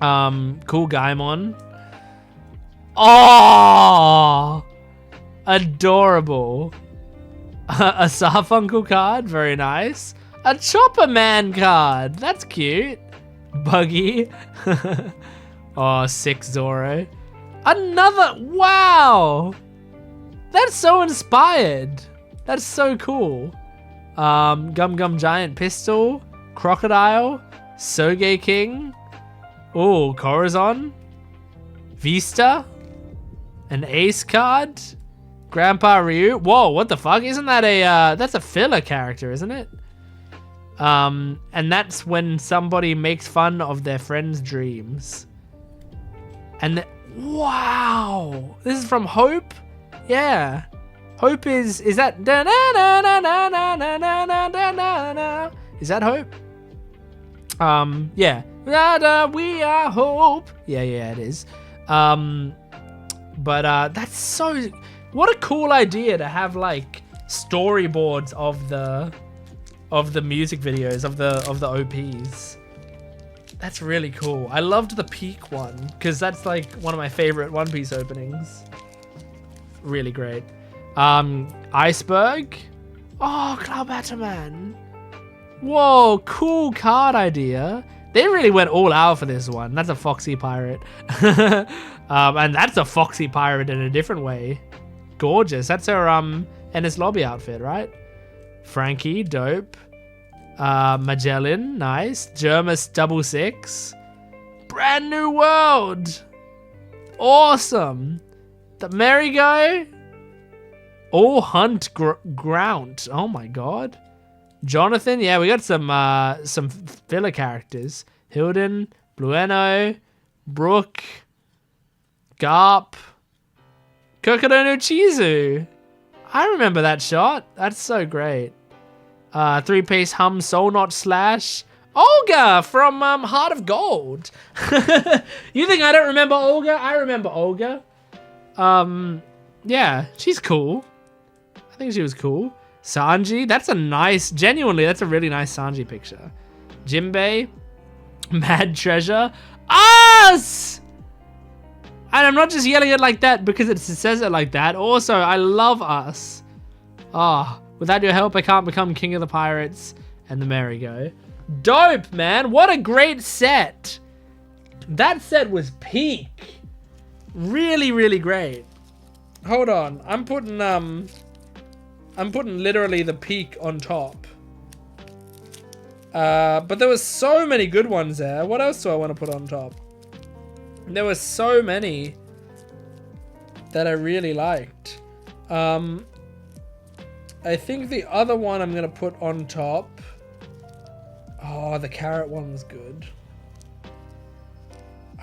Cool Gaimon. Oh! Adorable. A Sarfunkel card, very nice. A Chopper Man card, that's cute. Buggy. Oh, sick Zoro. Another, wow. That's so inspired. That's so cool. Gum Gum Giant Pistol, Crocodile, Soge King. Oh, Corazon. Vista. An Ace card. Grandpa Ryu. Whoa, what the fuck? Isn't that that's a filler character, isn't it? And that's when somebody makes fun of their friend's dreams. And wow, this is from Hope. Yeah, Hope is that? Is that Hope? Yeah. We are Hope. Yeah, it is. But that's so. What a cool idea to have like storyboards of the music videos of the OPs. That's really cool. I loved the Peak one because that's like one of my favorite One Piece openings. really great. Iceberg. Oh, Cloud Batman. Whoa, cool card idea. They really went all out for this one. That's a Foxy Pirate. And that's a Foxy Pirate in a different way. Gorgeous. That's her Ennis Lobby outfit, right? Frankie, dope. Magellan, nice. Germus 66. Brand new world. Awesome. The Merry-Go. Oh, Hunt Ground. Oh my god. Jonathan, yeah, we got some filler characters. Hilden, Blueno, Brooke, Garp, Kokodono Chizu. I remember that shot. That's so great. 3-piece Hum Soul Knot Slash. Olga from Heart of Gold. You think I don't remember Olga? I remember Olga. Yeah, she's cool. I think she was cool. Sanji, that's a nice, genuinely, that's a really nice Sanji picture. Jimbei, Mad Treasure, us! And I'm not just yelling it like that because it says it like that. Also, I love us. Ah, without your help, I can't become King of the Pirates and the Merry-Go. Dope, man. What a great set. That set was peak. Really, really great. Hold on. I'm putting literally the peak on top. But there was so many good ones there. What else do I want to put on top? There were so many that I really liked. I think the other one I'm going to put on top. Oh, the carrot one's good.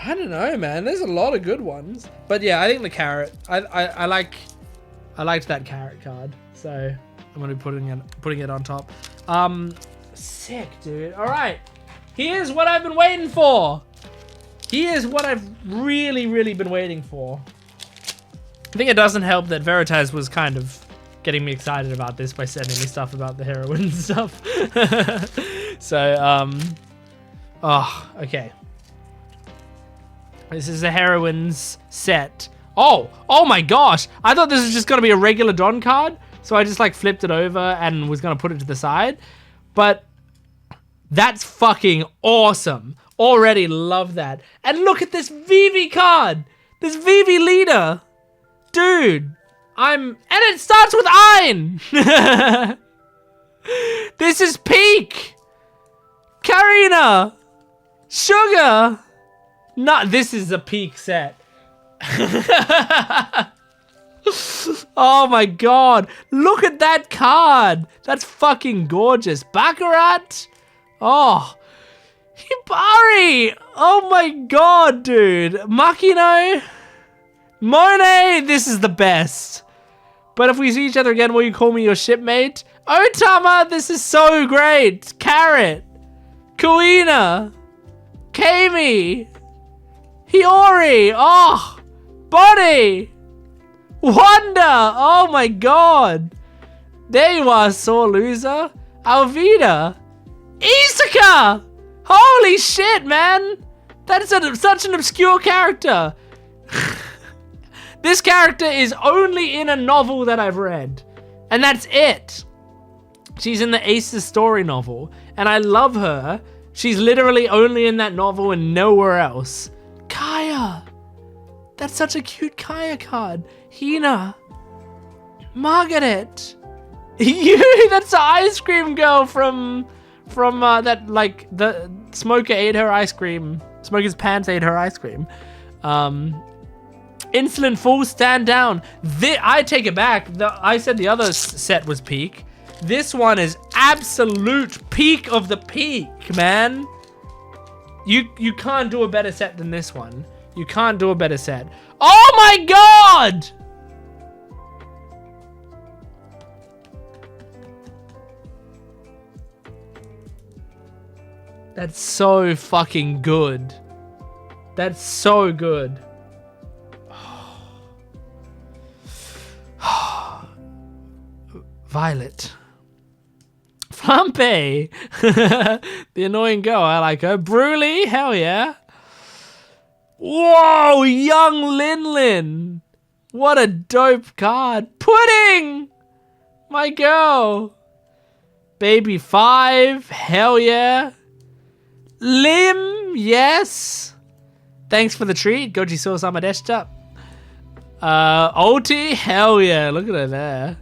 I don't know, man. There's a lot of good ones. But yeah, I think the carrot. I liked that carrot card. So I'm gonna be putting it on top. Sick, dude. All right, here's what I've been waiting for. Here's what I've really, really been waiting for. I think it doesn't help that Veritas was kind of getting me excited about this by sending me stuff about the heroine stuff. So, oh, okay. This is the heroines set. Oh my gosh. I thought this was just gonna be a regular Don card. So I just like flipped it over and was gonna put it to the side. But that's fucking awesome. Already love that. And look at this Vivi card. This Vivi leader. Dude. And it starts with Ein. This is peak. Karina. Sugar. No, this is a peak set. Oh my god. Look at that card. That's fucking gorgeous. Baccarat. Oh. Hibari. Oh my god, dude. Makino. Monet. This is the best. But if we see each other again, will you call me your shipmate? Otama. This is so great. Carrot. Kuina. Kami. Hiyori. Oh. Body. Wanda. Oh my god. There you are, sore loser. Alvida. Isaka. Holy shit, man. That is such an obscure character. This character is only in a novel that I've read. And that's it. She's in the Ace's story novel. And I love her. She's literally only in that novel and nowhere else. Kaya. That's such a cute Kaya card. Hina. Margaret. You, that's the ice cream girl from that, like, the Smoker ate her ice cream. Smoker's pants ate her ice cream. Insolent Fool, stand down. I take it back. I said the other set was peak. This one is absolute peak of the peak, man. You can't do a better set than this one. You can't do a better set. Oh my god! That's so fucking good. That's so good. Violet. Flampe. The annoying girl, I like her. Bruley, hell yeah. Whoa, young Lin Lin. What a dope card. Pudding! My girl. Baby 5. Hell yeah. Lim, yes. Thanks for the treat. Goji Sama Deshta. Ulti, hell yeah. Look at her there.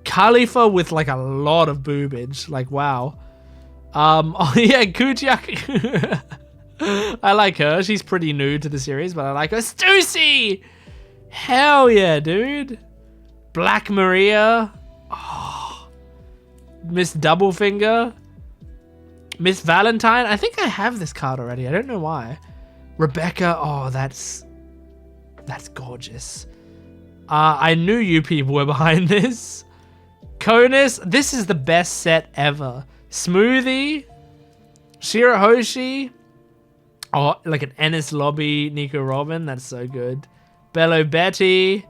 Khalifa with like a lot of boobage. Like, wow. Oh yeah, Kujiak. I like her. She's pretty new to the series, but I like her. Stussy! Hell yeah, dude. Black Maria. Oh. Miss Doublefinger. Miss Valentine. I think I have this card already. I don't know why. Rebecca. Oh, that's gorgeous. I knew you people were behind this. Konus. This is the best set ever. Smoothie. Shirahoshi. Oh, like an Ennis Lobby Nico Robin. That's so good. Bello Betty.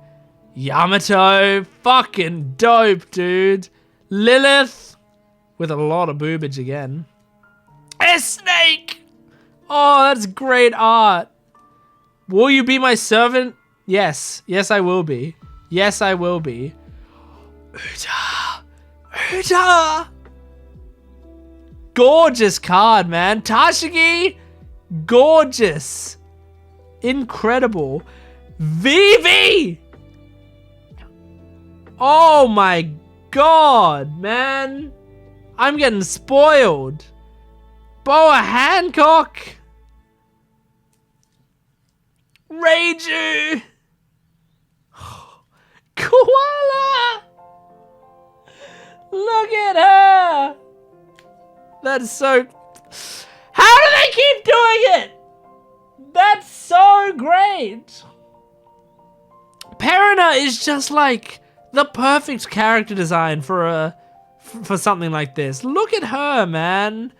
Yamato. Fucking dope, dude. Lilith. With a lot of boobage again. A snake. Oh, that's great art. Will you be my servant? Yes. Yes, I will be. Yes, I will be. Uta. Uta. Gorgeous card, man. Tashigi. Gorgeous. Incredible. Vivi. Oh my god, man. I'm getting spoiled. Boa Hancock. Reiju. Koala. Look at her. That's so... How do they keep doing it? That's so great. Perina is just like the perfect character design for something like this. Look at her, man.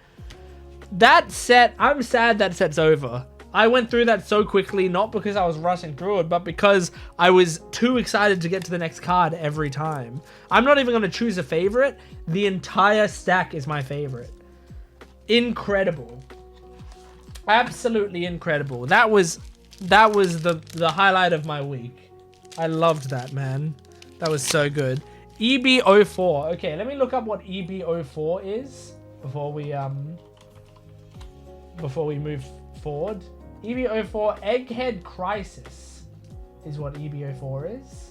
That set, I'm sad that set's over. I went through that so quickly, not because I was rushing through it, but because I was too excited to get to the next card every time. I'm not even going to choose a favorite. The entire stack is my favorite. Incredible. Absolutely incredible. That was the highlight of my week. I loved that, man. That was so good. EB04. Okay, let me look up what EB04 is before we move forward. EB04 Egghead Crisis is what EB04 is.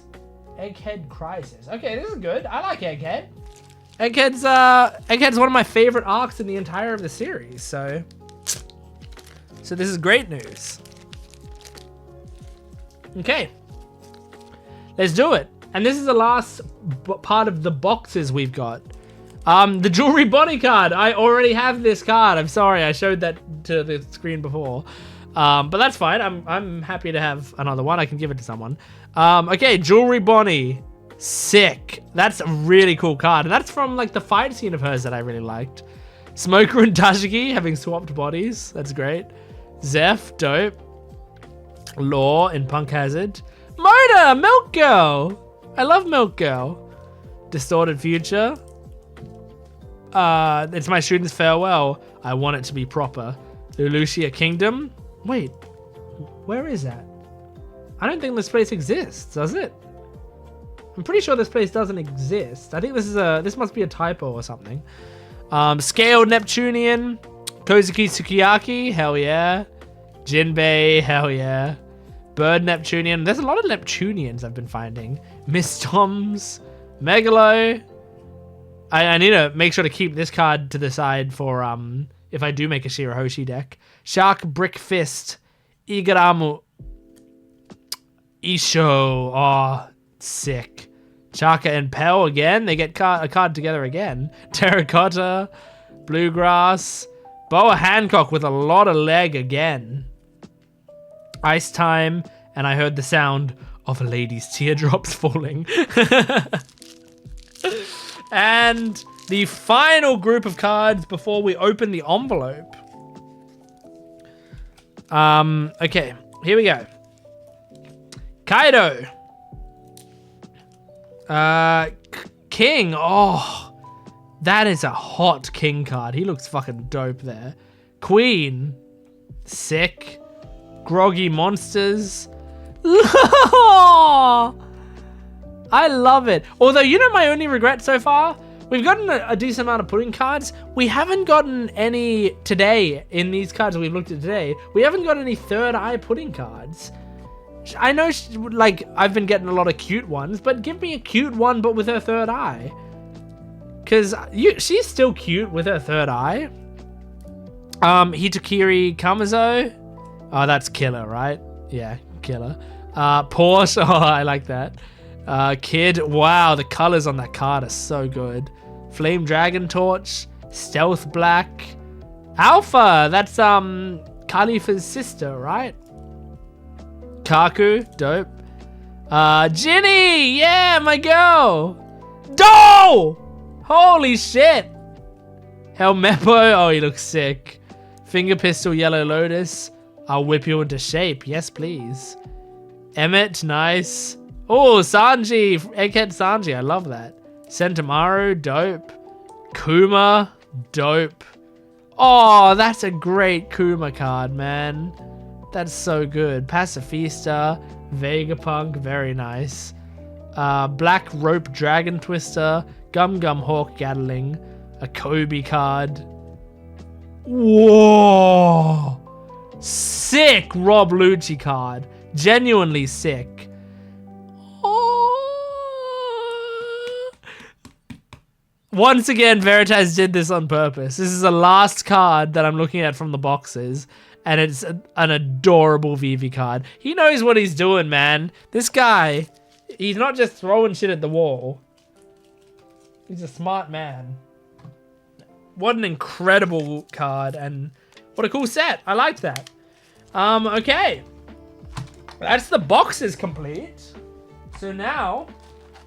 Egghead Crisis. Okay, this is good. I like Egghead. Egghead's one of my favorite arcs in the entire of the series, so this is great news. Okay. Let's do it. And this is the last part of the boxes we've got. The jewelry body card. I already have this card. I'm sorry, I showed that to the screen before. But that's fine. I'm happy to have another one. I can give it to someone. Okay, jewelry Bonnie. Sick. That's a really cool card. And that's from like the fight scene of hers that I really liked. Smoker and Tashigi having swapped bodies. That's great. Zeph, dope. Law in Punk Hazard. Mona, Milk Girl. I love Milk Girl. Distorted Future. It's my student's farewell. I want it to be proper. Lulusia Kingdom. Wait, where is that? I don't think this place exists, does it? I'm pretty sure this place doesn't exist. I think this must be a typo or something. Scaled Neptunian. Kozuki Sukiyaki. Hell yeah. Jinbei. Hell yeah. Bird Neptunian. There's a lot of Neptunians I've been finding. Miss Toms. Megalo. I need to make sure to keep this card to the side for if I do make a Shirahoshi deck. Shark Brick Fist. Igaramu. Isho. Oh, sick. Chaka and Pell again. They get a card together again. Terracotta. Bluegrass. Boa Hancock with a lot of leg again. Ice Time. And I heard the sound of a lady's teardrops falling. And the final group of cards before we open the envelope. Okay, here we go. Kaido. King. Oh, that is a hot King card. He looks fucking dope there. Queen. Sick. Groggy Monsters. I love it. Although, you know my only regret so far? We've gotten a decent amount of pudding cards. We haven't gotten any today in these cards that we've looked at today. We haven't got any third eye pudding cards. I know, like, I've been getting a lot of cute ones, but give me a cute one, but with her third eye. Because she's still cute with her third eye. Hitakiri Kamazo. Oh, that's killer, right? Yeah, killer. Porsche. Oh, I like that. Kid. Wow, the colors on that card are so good. Flame Dragon Torch. Stealth Black. Alpha. That's Khalifa's sister, right? Kaku. Dope. Ginny. Yeah, my girl. Do! Holy shit. Helmeppo. Oh, he looks sick. Finger Pistol Yellow Lotus. I'll whip you into shape. Yes, please. Emmett. Nice. Oh, Sanji. Egghead Sanji. I love that. Sentamaru. Dope. Kuma. Dope. Oh, that's a great Kuma card, man. That's so good. Pacifista. Vegapunk. Very nice. Black Rope Dragon Twister. Gum Gum Hawk Gatling. A Kobe card. Whoa. Sick Rob Lucci card. Genuinely sick. Oh. Once again, Veritas did this on purpose. This is the last card that I'm looking at from the boxes. And it's an adorable Vivi card. He knows what he's doing, man. This guy, he's not just throwing shit at the wall. He's a smart man. What an incredible card, and what a cool set. I liked that. Okay. That's the boxes complete. So now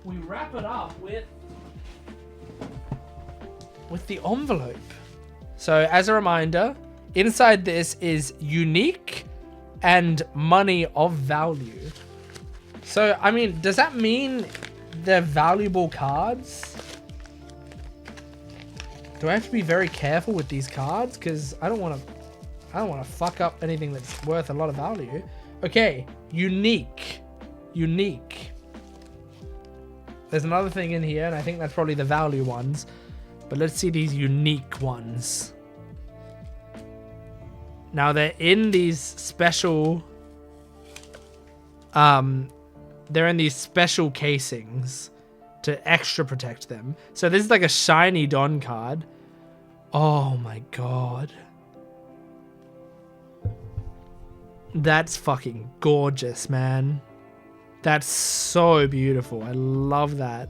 we wrap it up with the envelope. So as a reminder, inside this is unique and money of value. So, I mean, does that mean they're valuable cards? Do I have to be very careful with these cards? Because I don't want to fuck up anything that's worth a lot of value. Okay, unique. Unique. There's another thing in here, and I think that's probably the value ones. But let's see these unique ones. Now they're in these special they're in these special casings to extra protect them. So this is like a shiny Don card. Oh my god. That's fucking gorgeous, man. That's so beautiful. I love that.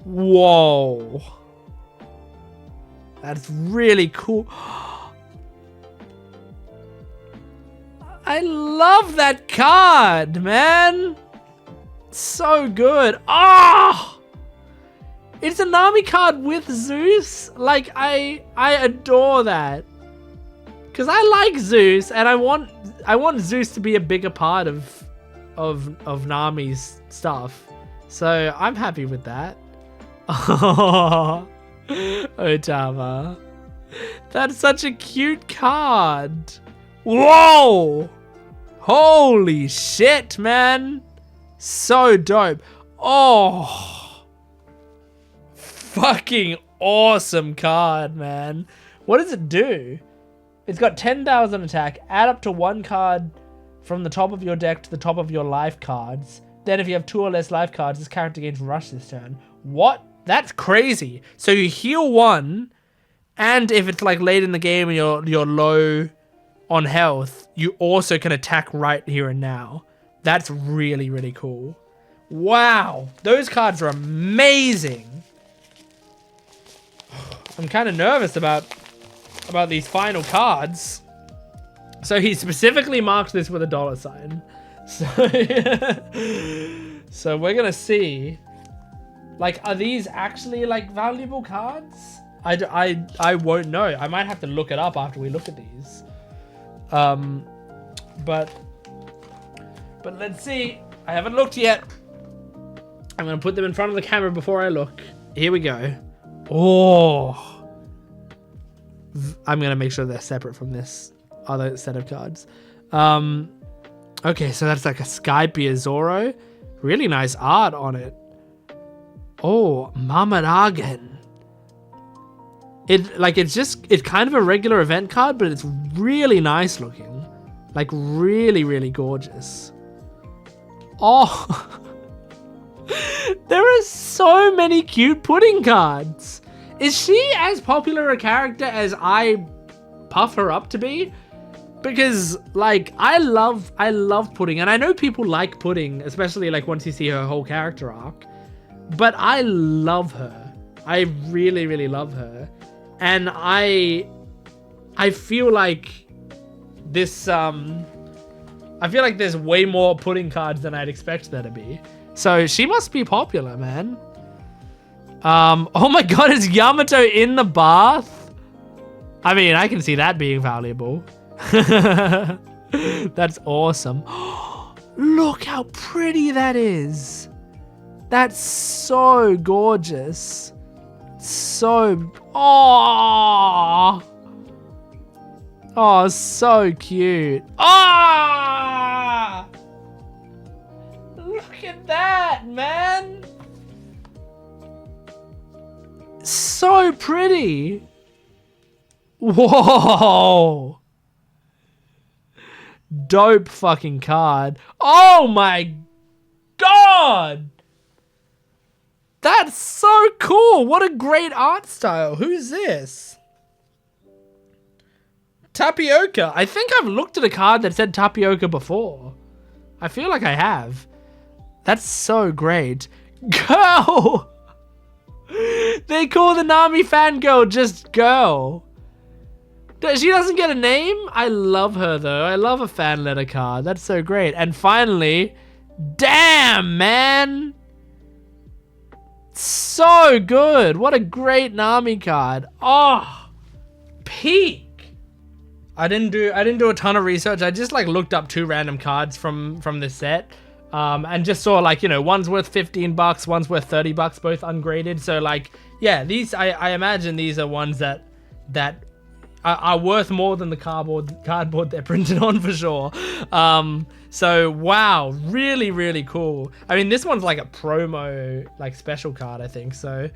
Whoa. That's really cool. I love that card, man. So good. Ah! Oh! It's a Nami card with Zeus. Like, I adore that. Cause I like Zeus, and I want Zeus to be a bigger part of Nami's stuff. So I'm happy with that. Oh, Otama. That's such a cute card. Whoa! Holy shit, man. So dope. Oh. Fucking awesome card, man. What does it do? It's got 10,000 attack. Add up to one card from the top of your deck to the top of your life cards. Then if you have 2 or less life cards, this character gains rush this turn. What? That's crazy. So you heal 1, and if it's like late in the game and you're low on health, you also can attack right here and now. That's really, really cool. Wow. Those cards are amazing. I'm kind of nervous about these final cards. So he specifically marked this with a $sign. So we're gonna see. Like, are these actually like valuable cards? I won't know. I might have to look it up after we look at these. But let's see. I haven't looked yet. I'm gonna put them in front of the camera before I look. Here we go. Oh. I'm gonna make sure they're separate from this other set of cards. Okay, so that's like a Skypiea Zoro. Really nice art on it. Oh, Mamaragen. It's kind of a regular event card, but it's really nice looking. Like really, really gorgeous. Oh, there are so many cute pudding cards. Is she as popular a character as I puff her up to be? Because like I love pudding, and I know people like pudding, especially like once you see her whole character arc. But I love her. I really, really love her. And I feel like this I feel like there's way more pudding cards than I'd expect there to be. So she must be popular, man. Oh my god, is Yamato in the bath? I mean, I can see that being valuable. That's awesome. Look how pretty that is. That's so gorgeous. So, oh, so cute. Ah, look at that, man. So pretty. Whoa. Dope fucking card. Oh my god. That's so cool. What a great art style. Who's this? Tapioca. I think I've looked at a card that said Tapioca before. I feel like I have. That's so great. Girl. They call the Nami fangirl just Girl. She doesn't get a name? I love her though. I love a fan letter card. That's so great. And finally, damn, man. So good. What a great Nami card. Oh, peak. I didn't do a ton of research. I just like looked up 2 random cards from this set. And just saw like, you know, one's worth $15, one's worth $30, both ungraded. So like, yeah, these I imagine these are ones that are worth more than the cardboard they're printed on for sure. So wow, really, really cool. I mean, this one's like a promo, like special card, I think. So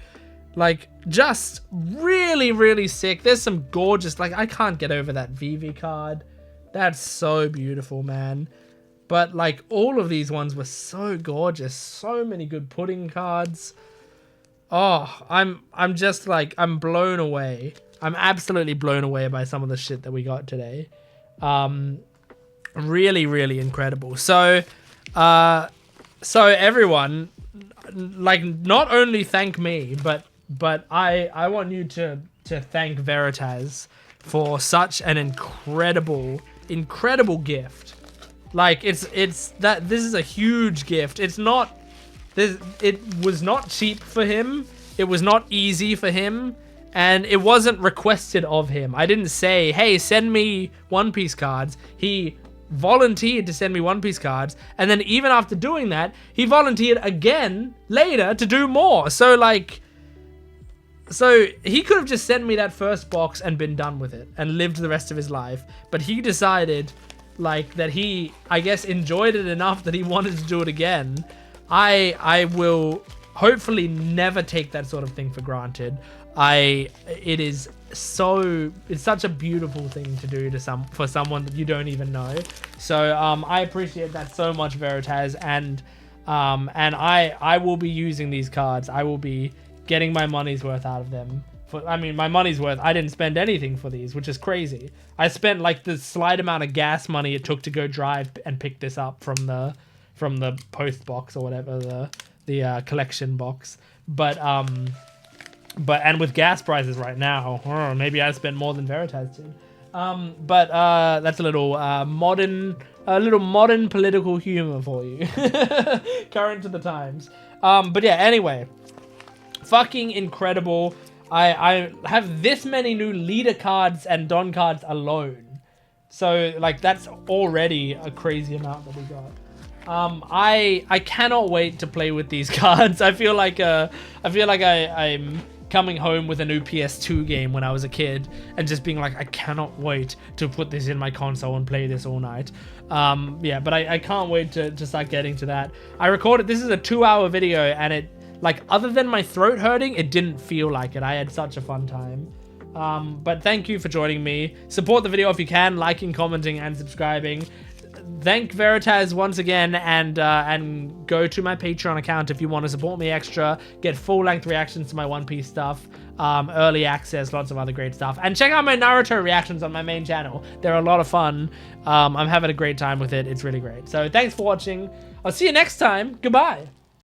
like just really, really sick. There's some gorgeous, like I can't get over that Vivi card. That's so beautiful, man. But like all of these ones were so gorgeous. So many good pudding cards. Oh, I'm just like, I'm blown away. I'm absolutely blown away by some of the shit that we got today. Really, really incredible. So everyone, like, not only thank me, but I want you to thank Veritas for such an incredible gift. Like, this is a huge gift. It was not cheap for him. It was not easy for him. And it wasn't requested of him. I didn't say, hey, send me One Piece cards. He volunteered to send me One Piece cards. And then even after doing that, he volunteered again later to do more. So he could have just sent me that first box and been done with it and lived the rest of his life. But he decided like that he, I guess, enjoyed it enough that he wanted to do it again. I will hopefully never take that sort of thing for granted. It's such a beautiful thing to do for someone that you don't even know. So I appreciate that so much, Veritas, and I will be using these cards. I will be getting my money's worth out of them. My money's worth. I didn't spend anything for these, which is crazy. I spent like the slight amount of gas money it took to go drive and pick this up from the post box or whatever, the collection box. But and with gas prices right now, maybe I spent more than Veritas did. But that's a little modern political humor for you, current to the times. But yeah, anyway, fucking incredible. I have this many new leader cards and Don cards alone, so like that's already a crazy amount that we got. I cannot wait to play with these cards. I feel like I'm coming home with a new PS2 game when I was a kid and just being like, I cannot wait to put this in my console and play this all night. Yeah, but I can't wait to start getting to that. I recorded, this is a 2-hour video, and it, like, other than my throat hurting, it didn't feel like it. I had such a fun time. But thank you for joining me. Support the video if you can, liking, commenting, and subscribing. Thank Veritas once again, and go to my Patreon account if you want to support me extra, get full-length reactions to my One Piece stuff, early access, lots of other great stuff, and check out my Naruto reactions on my main channel. They're a lot of fun. I'm having a great time with it. It's really great. So thanks for watching. I'll see you next time. Goodbye.